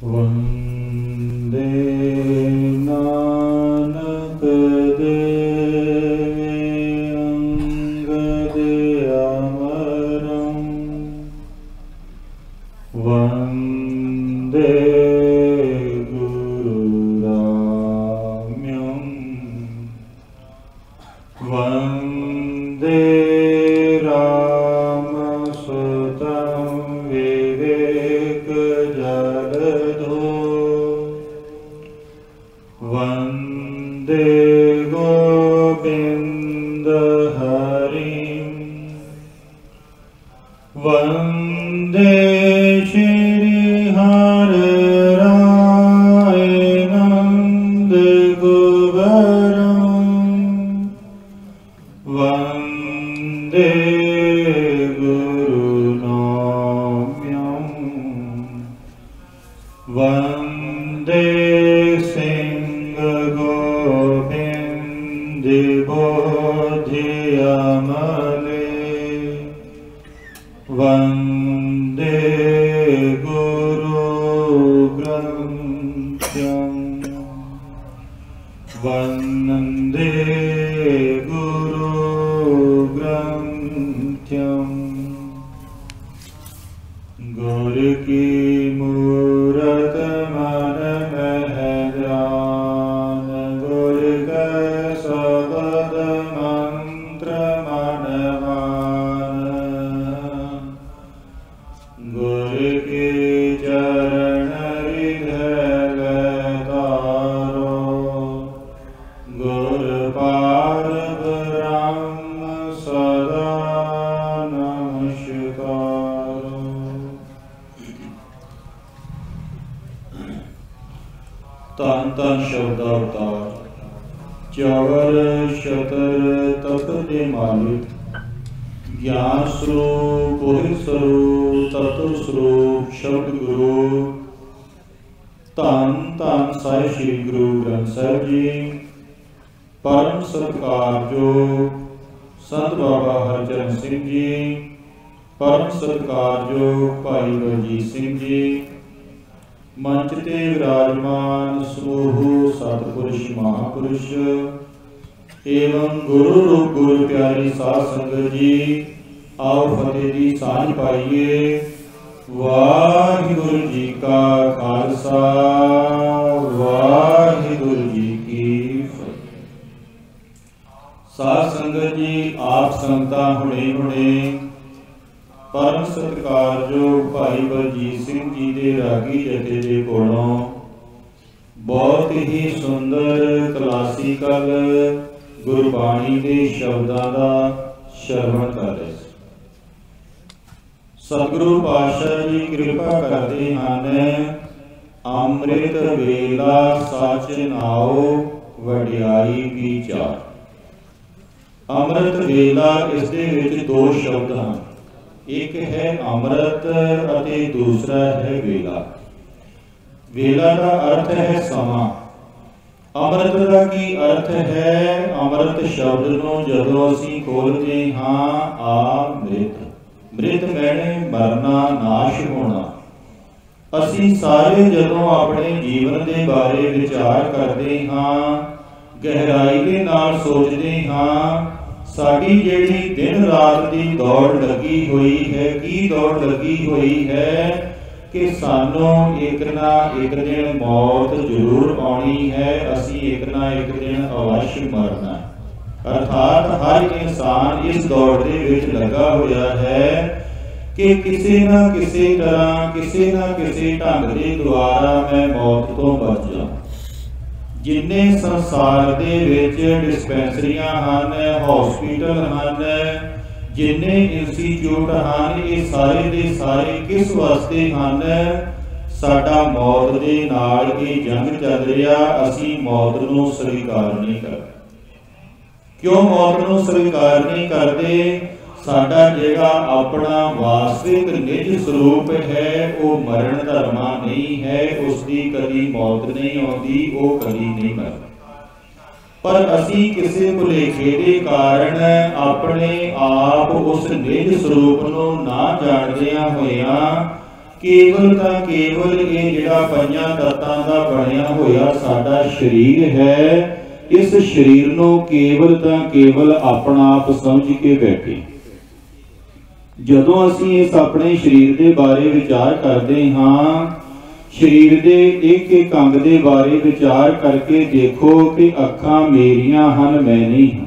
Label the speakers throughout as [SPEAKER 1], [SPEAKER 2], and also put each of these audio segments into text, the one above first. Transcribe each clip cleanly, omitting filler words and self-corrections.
[SPEAKER 1] वंदे नानक देवे अंगद अमरं वंदे गुरुराम्यं वंदे रामसुतं विवेकजलधो वंदे गोविन्दहरिं वंदे श्रीहरिराय नन्दकुवरं वंदे गुरुनाम्यं वंदे सिंहगोविन्दबोधियमले वंदे गुरुग्रन्थं वंदे गुरुग्रन्थं गुर की मूरत मन महरान गुर का शब्द मंत्र मनमान गुर के चरण हृदय तारो गुर पार ब्रह्म सदा नमस्कारो। धन धन शब्दावतार चौवर शतर तप दे मालिक ज्ञान स्वरूप बोध स्वरूप तत्व स्वरूप शब्द गुरु धन धन साहिब श्री गुरु ग्रंथ साहिब जी परम सत्कारयोग संत बाबा हरचरण सिंह जी परम सत्कारयोग भाई बलजीत सिंह जी मंच ते विराजमान समूह सतपुरुष महापुरुष एवं गुरु रूप गुरु प्यारी साध संगत जी आओ फतेह दी सांझ पाइए। वाहिगुरु जी का खालसा वाहिगुरु जी की फतेह। साध संगत जी आप संगतां हुणे हुणे परम सत्कारयोग भाई बलजीत सिंह जी के रागी जथे के कोलों बहुत ही सुंदर क्लासिकल गुरबाणी के शब्दों का श्रवण कर रहे। सतगुरु पातशाह जी कृपा करते हैं अमृत वेला सच नाओ वडियाई विचार। अमृत वेला इस दे विच दो शब्द हैं, एक है अमृत अते दूसरा है वेला। वेला का अर्थ है समा। अमृत का की अर्थ है अमृत शब्द नूं जदों असीं खोलते हाँ मृत मृत मैने मरना नाश होना। असीं सारे जदों अपने जीवन के बारे विचार करते हाँ गहराई के नाल सोचते हाँ साड़ी जिहड़ी दिन रात की दौड़ लगी हुई है की दौड़ लगी हुई है कि सानों एक ना एक दिन मौत जरूर आनी है, असी एक ना एक दिन अवश्य मरना। अर्थात हर इंसान इस दौड़ दे विच लगा हुआ है कि किसी ना किसी तरह किसी ना किसी ढंग के द्वारा मैं मौत तो बच जाऊं। जिन्ने संसार दे विच डिस्पेंसरियां हन हॉस्पिटल हन जिन्ने इंस्टीट्यूट हैं ये सारे दे सारे किस वास्ते हैं साडा मौत दे नाल ये जंग चल रहा असी मौत नूं स्वीकार नहीं करते। क्यों मौत नूं स्वीकार नहीं करते? साडा जिहड़ा अपना वास्तविक निज स्वरूप है वो मरण धर्मा नहीं है, उसकी कभी मौत नहीं आती, वो कभी नहीं मरता। पर असी किसी भुलेखे के कारण अपने आप उस निज स्वरूप नूं ना जाणदियां होइयां केवल तां केवल ये जिहड़ा पंजां तत्तां दा बणिया होया साडा शरीर है, इस शरीर नूं केवल तां केवल अपना आप समझ के बैठे। जदों असीं इस अपने शरीर दे बारे विचार करते हाँ, शरीर दे एक एक अंग दे बारे विचार करके देखो कि अखां मेरियां हन, मैं नहीं हाँ।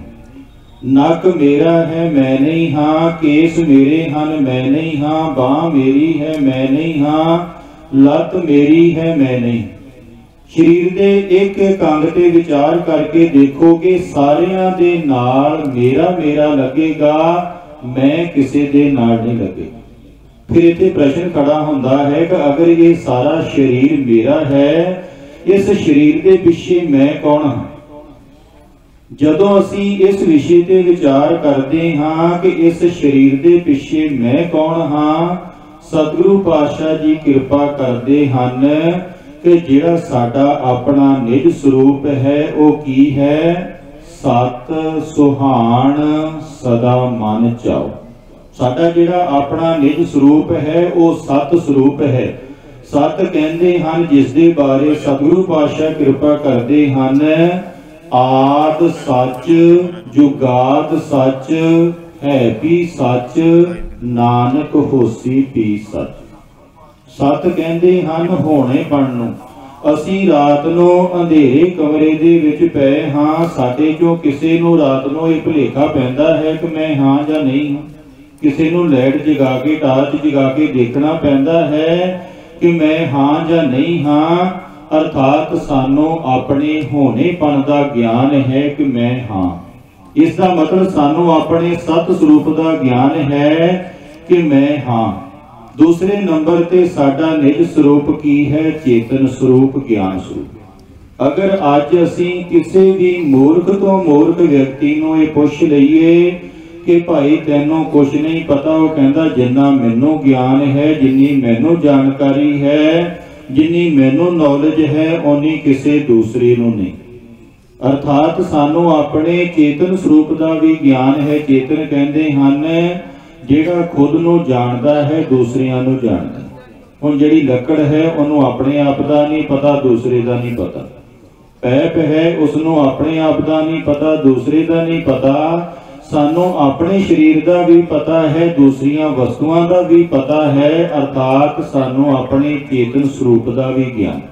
[SPEAKER 1] नक मेरा है, मैं नहीं हाँ। केस मेरे हन, मैं नहीं हाँ। बांह मेरी है, मैं नहीं हाँ। लत मेरी है, मैं नहीं। शरीर दे एक एक अंग ते विचार करके देखोगे सारियां दे नाल मेरा मेरा लगेगा, मैं किसी दे नाल नहीं लगेगा। फिर इत्थे प्रश्न खड़ा होंदा है कि अगर ये सारा शरीर मेरा है, इस शरीर दे पिछे मैं कौन हाँ? जदों असीं इस विषय ते विचार करते हाँ कि इस शरीर दे पिछे मैं कौन हाँ, सतगुरु पातशाह जी कृपा करते हन कि जिहड़ा साडा अपना निज स्वरूप है वो की है, सत सुहान सदा मन चाओ। साडा जिहड़ा अपना निज स्वरूप है वो सत स्वरूप है। सत कहंदे हन जिस दे बारे सतगुरु पातशाह कृपा करते हन, आद सच जुगाद सच है भी सच, नानक होसी भी सच। सत कहंदे हन होने बन नूं। असीं रात नूं अंधेरे कमरे दे विच पए हां, साडे चों किसे नूं रात नूं इह भुलेखा पैंदा है कि मैं हां जां नहीं हां। किसी नूं लाइट जगा के टार्च जगा के देखना पैंदा है कि मैं हाँ या नहीं हाँ, अर्थात सानू अपने होनेपन का ज्ञान है कि मैं हाँ। इसका मतलब सानू अपने सत स्वरूप का ज्ञान है कि मैं हाँ। दूसरे नंबर ते साडा निज स्वरूप की है, चेतन स्वरूप, ज्ञान स्वरूप। अगर अज असीं किसी भी मूर्ख तो मूर्ख व्यक्ति नूं ये पुछ लईए कि भाई तैनूं कुछ नहीं पता, वो कहंदा जिन्ना मैनूं ज्ञान है, जिन्नी मैनूं जानकारी है, जिन्नी मैनूं नॉलेज है, उन्नी किसी दूसरे नूं नहीं। अर्थात सानू अपने चेतन स्वरूप का भी ज्ञान है। चेतन कहंदे हन जिहड़ा खुद नूं जानदा है, दूसरियां नूं जानदा। हुण जिहड़ी लकड़ है उहनूं अपने आप का नहीं पता, दूसरे का नहीं पता। पैप है उसनूं अपने आप का नहीं पता, दूसरे का नहीं पता। सानू अपने शरीर का भी पता है, दूसरियां वस्तुओं का भी पता है। अर्थात सानू अपने चेतन स्वरूप का भी ज्ञान।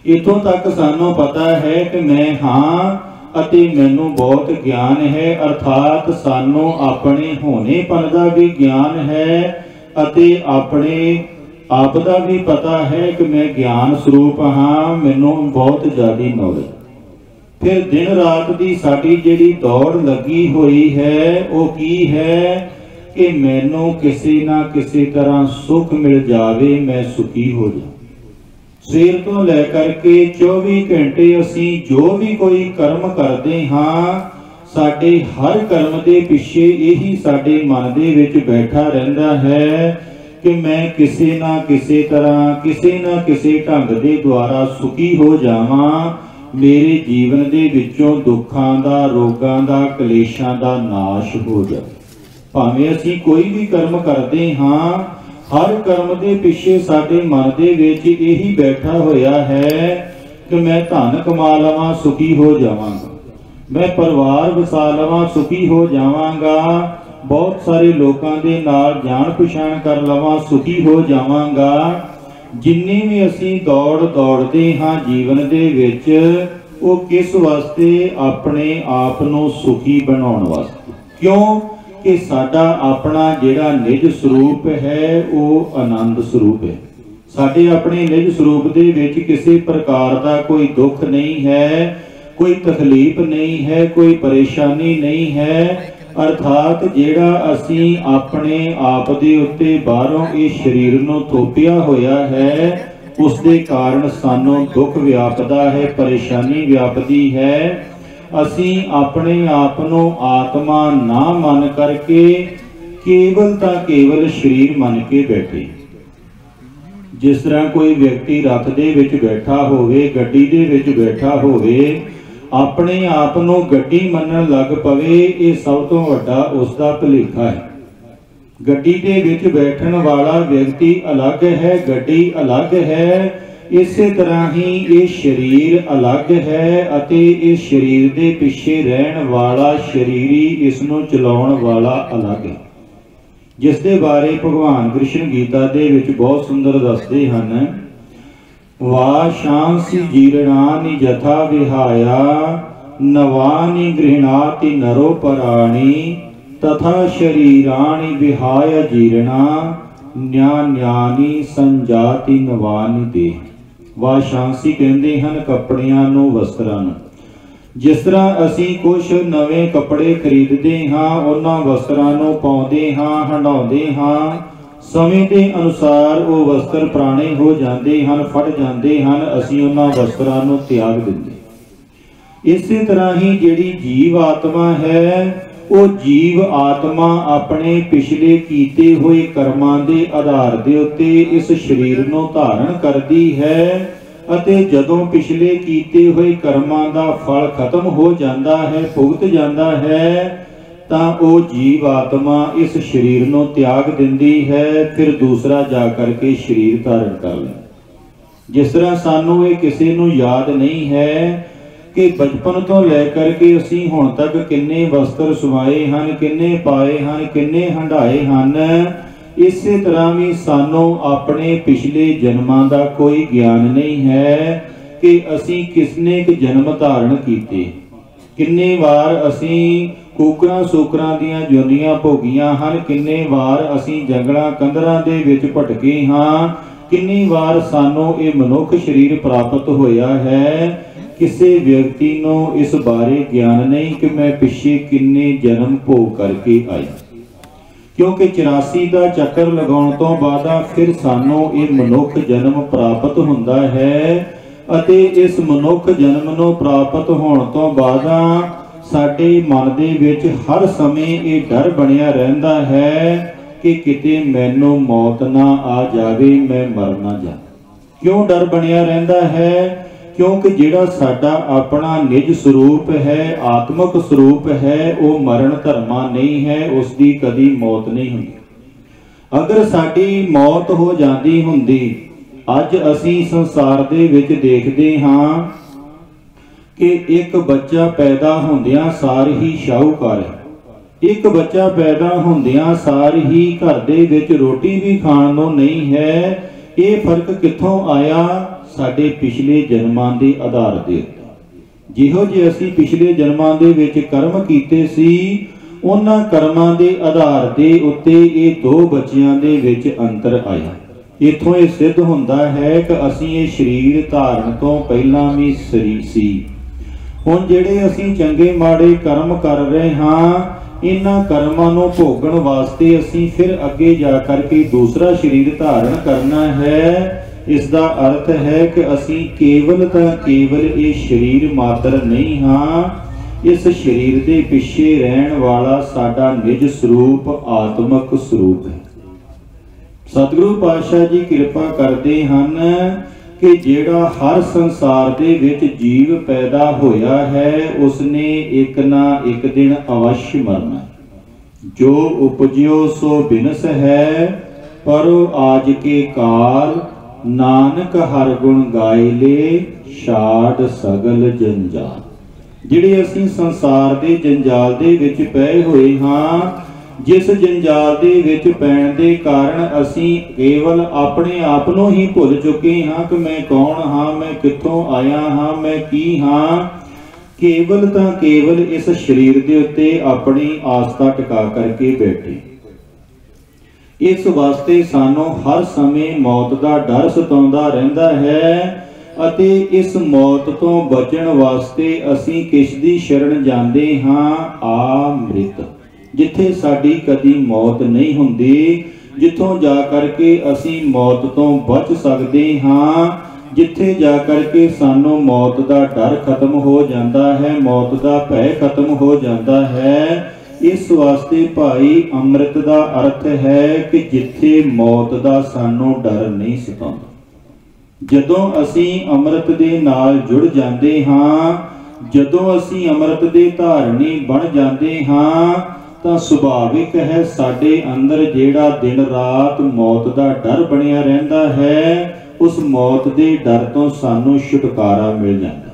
[SPEAKER 1] इतों तक सानू पता है कि मैं हाँ अते मैनू बहुत ज्ञान है। अर्थात सानू अपने होनेपन का भी ज्ञान है अते अपने आप का भी पता है कि मैं ज्ञान स्वरूप हाँ, मैनू बहुत ज़्यादा नॉलेज। फिर दिन रात की साडी जिहड़ी दौड़ लगी हुई है वो की है कि मैनू किसी ना किसी तरह सुख मिल जावे, मैं सुखी हो जाऊं। सवेर तो लैकर के 24 घंटे असीं जो भी कोई कर्म करते हाँ, साडे हर कर्म के पिछे यही साडे मन दे विच बैठा रहिंदा है कि मैं किसी ना किसी तरह, किसी ना किसी ढंग दे द्वारा सुखी हो जावां। मेरे जीवन दे विचों दुखां दा, रोगां दा, कलेशां दा नाश हो जाए। भावें असीं कोई भी कर्म करते हाँ, हर कर्म दे पिछे साडे मन दे विच यही बैठा होया है कि मैं धन कमा लवां, सुखी हो जावांगा, मैं परिवार वसा लवां, सुखी हो जावांगा, बहुत सारे लोगों के नाल जान पछाण कर लवां, सुखी हो जावांगा। जिन्नी भी असीं दौड़ दौड़ते हाँ जीवन दे विच, वो किस वास्ते? अपने आप नूं सुखी बनाउण वास्ते। क्यों कि साडा अपना जिहड़ा निज स्वरूप है वो आनंद स्वरूप है। साडे अपने निज स्वरूप दे विच किसी प्रकार का कोई दुख नहीं है, कोई तकलीफ नहीं है, कोई परेशानी नहीं है। अर्थात जिहड़ा असीं अपने आप दे उत्ते बाहरों इस शरीर नूं थोपिया होया है, उस दे कारण सानू दुख व्यापदा है, परेशानी व्यापदी है। असीं अपने आप नूं आत्मा ना मन करके केवल तां केवल शरीर मन के बैठे। जिस तरह कोई व्यक्ति रथ दे विच बैठा होवे, गड्डी दे विच बैठा होवे, अपने आप नूं गड्डी मनन लग पवे, ये सब तो वड्डा उसका भुलेखा है। ਗੱਡੀ ਦੇ ਵਿੱਚ ਬੈਠਣ ਵਾਲਾ ਵਿਅਕਤੀ ਅਲੱਗ ਹੈ, ਗੱਡੀ ਅਲੱਗ ਹੈ। ਇਸੇ ਤਰ੍ਹਾਂ ਹੀ ਇਹ ਸਰੀਰ ਅਲੱਗ ਹੈ ਅਤੇ ਇਸ ਸਰੀਰ ਦੇ ਪਿੱਛੇ ਰਹਿਣ ਵਾਲਾ ਸ਼ਰੀਰੀ ਇਸ ਨੂੰ ਚਲਾਉਣ ਵਾਲਾ ਅਲੱਗ ਹੈ, ਜਿਸ ਦੇ ਬਾਰੇ ਭਗਵਾਨ ਕ੍ਰਿਸ਼ਨ ਗੀਤਾ ਦੇ ਵਿੱਚ ਬਹੁਤ ਸੁੰਦਰ ਦੱਸਦੇ ਹਨ। ਵਾ ਸ਼ਾਂਸੀ ਜੀਰਣਾਨੀ ਜਥਾ ਵਿਹਾਇਆ ਨਵਾਨੀ ਗ੍ਰਹਿਣਾਤੀ ਨਰੋ ਪਰਾਣੀ ਤਥਾ ਸ਼ਰੀਰਾਣੀ ਵਿਹਾਇਆ ਜੀਰਣਾ ਨਿਆਨੀ ਸੰਜਾਤੀ ਨਵਾਨੀ ਦੇ। ਵਾਸ਼ਾਂਸੀ ਕਹਿੰਦੇ ਹਨ ਕੱਪੜਿਆਂ ਨੂੰ, ਵਸਤਰਾਂ ਨੂੰ। ਜਿਸ ਤਰ੍ਹਾਂ ਅਸੀਂ ਕੁਝ ਨਵੇਂ ਕੱਪੜੇ ਖਰੀਦਦੇ ਹਾਂ, ਉਹਨਾਂ ਵਸਤਰਾਂ ਨੂੰ ਪਾਉਂਦੇ ਹਾਂ, ਹੰਡਾਉਂਦੇ ਹਾਂ, ਸਮੇਂ ਦੇ ਅਨੁਸਾਰ ਉਹ ਵਸਤਰ ਪੁਰਾਣੇ ਹੋ ਜਾਂਦੇ ਹਨ, ਫਟ ਜਾਂਦੇ ਹਨ, ਅਸੀਂ ਉਹਨਾਂ ਵਸਤਰਾਂ ਨੂੰ ਤਿਆਗ ਦਿੰਦੇ। ਇਸੇ ਤਰ੍ਹਾਂ ਹੀ ਜਿਹੜੀ ਜੀਵ ਆਤਮਾ ਹੈ, ਉਹ ਜੀਵ ਆਤਮਾ ਆਪਣੇ ਪਿਛਲੇ ਕੀਤੇ ਹੋਏ ਕਰਮਾਂ ਦੇ ਆਧਾਰ ਦੇ ਉੱਤੇ ਇਸ ਸਰੀਰ ਨੂੰ ਧਾਰਨ ਕਰਦੀ ਹੈ ਅਤੇ ਜਦੋਂ ਪਿਛਲੇ ਕੀਤੇ ਹੋਏ ਕਰਮਾਂ ਦਾ ਫਲ ਖਤਮ ਹੋ ਜਾਂਦਾ ਹੈ, ਭੁਗਤ ਜਾਂਦਾ ਹੈ, ਤਾਂ ਉਹ ਜੀਵ ਆਤਮਾ ਇਸ ਸਰੀਰ ਨੂੰ ਤਿਆਗ ਦਿੰਦੀ ਹੈ, ਫਿਰ ਦੂਸਰਾ ਜਾ ਕਰਕੇ ਸਰੀਰ ਧਾਰਨ ਕਰ ਲੈਂਦਾ। ਜਿਸ ਤਰ੍ਹਾਂ ਸਾਨੂੰ ਇਹ ਕਿਸੇ ਨੂੰ ਯਾਦ ਨਹੀਂ ਹੈ ਕਿ ਬਚਪਨ ਤੋਂ ਲੈ ਕਰਕੇ ਅਸੀਂ ਹੁਣ ਤੱਕ ਕਿੰਨੇ ਵਸਤਰ ਸਵਾਏ ਹਨ, ਕਿੰਨੇ ਪਾਏ ਹਨ, ਕਿੰਨੇ ਹੰਢਾਏ ਹਨ, ਇਸੇ ਤਰ੍ਹਾਂ ਵੀ ਸਾਨੂੰ ਆਪਣੇ ਪਿਛਲੇ ਜਨਮਾਂ ਦਾ ਕੋਈ ਗਿਆਨ ਨਹੀਂ ਹੈ ਕਿ ਅਸੀਂ ਕਿਸਨੇ ਕੁ ਜਨਮ ਧਾਰਨ ਕੀਤੇ। ਕਿੰਨੇ ਵਾਰ ਅਸੀਂ ਕੂਕਰਾਂ ਸੂਕਰਾਂ ਦੀਆਂ ਜੁਨੀਆਂ ਭੋਗੀਆਂ ਹਨ, ਕਿੰਨੇ ਵਾਰ ਅਸੀਂ ਜੰਗਲਾਂ ਕੰਦਰਾਂ ਦੇ ਵਿੱਚ ਭਟਕੇ ਹਾਂ, ਕਿੰਨੀ ਵਾਰ ਸਾਨੂੰ ਇਹ ਮਨੁੱਖ ਸਰੀਰ ਪ੍ਰਾਪਤ ਹੋਇਆ ਹੈ। ਕਿਸੇ ਵਿਅਕਤੀ ਨੂੰ ਇਸ ਬਾਰੇ ਗਿਆਨ ਨਹੀਂ ਕਿ ਮੈਂ ਪਿੱਛੇ ਕਿੰਨੇ ਜਨਮ ਭੋਗ ਕਰਕੇ ਆਇਆ, ਕਿਉਂਕਿ 84 ਦਾ ਚੱਕਰ ਲਗਾਉਣ ਤੋਂ ਬਾਅਦ ਫਿਰ ਸਾਨੂੰ ਇਹ ਮਨੁੱਖ ਜਨਮ ਪ੍ਰਾਪਤ ਹੁੰਦਾ ਹੈ ਅਤੇ ਇਸ ਮਨੁੱਖ ਜਨਮ ਨੂੰ ਪ੍ਰਾਪਤ ਹੋਣ ਤੋਂ ਬਾਅਦ ਸਾਡੇ ਮਨ ਦੇ ਵਿੱਚ ਹਰ ਸਮੇਂ ਇਹ ਡਰ ਬਣਿਆ ਰਹਿੰਦਾ ਹੈ ਕਿ ਕਿਤੇ ਮੈਨੂੰ ਮੌਤ ਨਾ ਆ ਜਾਵੇ, ਮੈਂ ਮਰ ਨਾ ਜਾ। ਕਿਉਂ ਡਰ ਬਣਿਆ ਰਹਿੰਦਾ ਹੈ? ਕਿਉਂਕਿ ਜਿਹੜਾ ਸਾਡਾ ਆਪਣਾ ਨਿਜ ਸਰੂਪ ਹੈ, ਆਤਮਿਕ ਸਰੂਪ ਹੈ, ਉਹ ਮਰਨ ਧਰਮਾ ਨਹੀਂ ਹੈ, ਉਸ ਦੀ ਕਦੀ ਮੌਤ ਨਹੀਂ ਹੁੰਦੀ। ਅਗਰ ਸਾਡੀ ਮੌਤ ਹੋ ਜਾਂਦੀ ਹੁੰਦੀ, ਅੱਜ ਅਸੀਂ ਸੰਸਾਰ ਦੇ ਵਿੱਚ ਦੇਖਦੇ ਹਾਂ ਕਿ ਇੱਕ ਬੱਚਾ ਪੈਦਾ ਹੁੰਦਿਆਂ ਸਾਰ ਹੀ ਸ਼ਾਹੂਕਾਰ ਹੈ, ਇੱਕ ਬੱਚਾ ਪੈਦਾ ਹੁੰਦਿਆਂ ਸਾਰ ਹੀ ਘਰ ਦੇ ਵਿੱਚ ਰੋਟੀ ਵੀ ਖਾਣ ਨੂੰ ਨਹੀਂ ਹੈ। ਇਹ ਫਰਕ ਕਿੱਥੋਂ ਆਇਆ? ਸਾਡੇ ਪਿਛਲੇ ਜਨਮਾਂ ਦੇ ਆਧਾਰ ਦੇ ਉੱਤੇ। ਜਿਹੋ ਜਿਹੇ ਅਸੀਂ ਪਿਛਲੇ ਜਨਮਾਂ ਦੇ ਵਿੱਚ ਕਰਮ ਕੀਤੇ ਸੀ, ਉਹਨਾਂ ਕਰਮਾਂ ਦੇ ਆਧਾਰ ਦੇ ਉੱਤੇ ਇਹ ਦੋ ਬੱਚਿਆਂ ਦੇ ਵਿੱਚ ਅੰਤਰ ਆਇਆ। ਇੱਥੋਂ ਇਹ ਸਿੱਧ ਹੁੰਦਾ ਹੈ ਕਿ ਅਸੀਂ ਇਹ ਸਰੀਰ ਧਾਰਨ ਤੋਂ ਪਹਿਲਾਂ ਵੀ ਸਰੀਰ ਸੀ। ਹੁਣ ਜਿਹੜੇ ਅਸੀਂ ਚੰਗੇ ਮਾੜੇ ਕਰਮ ਕਰ ਰਹੇ ਹਾਂ, ਇਹਨਾਂ ਕਰਮਾਂ ਨੂੰ ਭੋਗਣ ਵਾਸਤੇ ਅਸੀਂ ਫਿਰ ਅੱਗੇ ਜਾ ਕਰਕੇ ਦੂਸਰਾ ਸਰੀਰ ਧਾਰਨ ਕਰਨਾ ਹੈ। ਇਸ ਦਾ ਅਰਥ ਹੈ ਕਿ ਅਸੀਂ ਕੇਵਲ ਤਾਂ ਕੇਵਲ ਇਹ ਸਰੀਰ ਮਾਤਰ ਨਹੀਂ ਹਾਂ, ਇਸ ਸਰੀਰ ਦੇ ਪਿੱਛੇ ਰਹਿਣ ਵਾਲਾ ਸਾਡਾ ਨਿਜ ਸਰੂਪ ਆਤਮਿਕ ਸਰੂਪ ਹੈ। ਸਤਿਗੁਰੂ ਪਾਤਸ਼ਾਹ ਜੀ ਕਿਰਪਾ ਕਰਦੇ ਹਨ ਕਿ ਜਿਹੜਾ ਹਰ ਸੰਸਾਰ ਦੇ ਵਿੱਚ ਜੀਵ ਪੈਦਾ ਹੋਇਆ ਹੈ, ਉਸਨੇ ਇੱਕ ਨਾ ਇੱਕ ਦਿਨ ਅਵਸ਼ ਮਰਨਾ। ਜੋ ਉਪਜਿਓ ਸੋ ਬਿਨਸ ਹੈ, ਪਰੋ ਆਜ ਕੇ ਕਾਲ, ਨਾਨਕ ਹਰ ਗੁਣ ਗਾਏ ਲੇ, ਛਾੜ ਸਗਲ ਜੰਜਾਲ। ਜਿਹੜੇ ਅਸੀਂ ਸੰਸਾਰ ਦੇ ਜੰਜਾਲ ਦੇ ਵਿੱਚ ਪਏ ਹੋਏ ਹਾਂ, ਜਿਸ ਜੰਜਾਲ ਦੇ ਵਿੱਚ ਪੈਣ ਦੇ ਕਾਰਨ ਅਸੀਂ ਕੇਵਲ ਆਪਣੇ ਆਪ ਨੂੰ ਹੀ ਭੁੱਲ ਚੁੱਕੇ ਹਾਂ ਕਿ ਮੈਂ ਕੌਣ ਹਾਂ, ਮੈਂ ਕਿੱਥੋਂ ਆਇਆ ਹਾਂ, ਮੈਂ ਕੀ ਹਾਂ। ਕੇਵਲ ਤਾਂ ਕੇਵਲ ਇਸ ਸਰੀਰ ਦੇ ਉੱਤੇ ਆਪਣੀ ਆਸਥਾ ਟਿਕਾ ਕਰਕੇ ਬੈਠੇ। ਇਸ ਵਾਸਤੇ ਸਾਨੂੰ ਹਰ ਸਮੇਂ ਮੌਤ ਦਾ ਡਰ ਸਤਾਉਂਦਾ ਰਹਿੰਦਾ ਹੈ ਅਤੇ ਇਸ ਮੌਤ ਤੋਂ ਬਚਣ ਵਾਸਤੇ ਅਸੀਂ ਕਿਸ ਦੀ ਸ਼ਰਨ ਜਾਂਦੇ ਹਾਂ? ਅੰਮ੍ਰਿਤ, ਜਿੱਥੇ ਸਾਡੀ ਕਦੀ ਮੌਤ ਨਹੀਂ ਹੁੰਦੀ, ਜਿੱਥੋਂ ਜਾ ਕਰਕੇ ਅਸੀਂ ਮੌਤ ਤੋਂ ਬਚ ਸਕਦੇ ਹਾਂ, ਜਿੱਥੇ ਜਾ ਕਰਕੇ ਸਾਨੂੰ ਮੌਤ ਦਾ ਡਰ ਖਤਮ ਹੋ ਜਾਂਦਾ ਹੈ, ਮੌਤ ਦਾ ਭੈ ਖਤਮ ਹੋ ਜਾਂਦਾ ਹੈ। ਇਸ ਵਾਸਤੇ ਭਾਈ ਅੰਮ੍ਰਿਤ ਦਾ ਅਰਥ ਹੈ ਕਿ ਜਿੱਥੇ ਮੌਤ ਦਾ ਸਾਨੂੰ ਡਰ ਨਹੀਂ ਸਤਾਉਂਦਾ। ਜਦੋਂ ਅਸੀਂ ਅੰਮ੍ਰਿਤ ਦੇ ਨਾਲ ਜੁੜ ਜਾਂਦੇ ਹਾਂ, ਜਦੋਂ ਅਸੀਂ ਅੰਮ੍ਰਿਤ ਦੇ ਧਾਰਨੀ ਬਣ ਜਾਂਦੇ ਹਾਂ, ਤਾਂ ਸੁਭਾਵਿਕ ਹੈ ਸਾਡੇ ਅੰਦਰ ਜਿਹੜਾ ਦਿਨ ਰਾਤ ਮੌਤ ਦਾ ਡਰ ਬਣਿਆ ਰਹਿੰਦਾ ਹੈ, ਉਸ ਮੌਤ ਦੇ ਡਰ ਤੋਂ ਸਾਨੂੰ ਛੁਟਕਾਰਾ ਮਿਲ ਜਾਂਦਾ।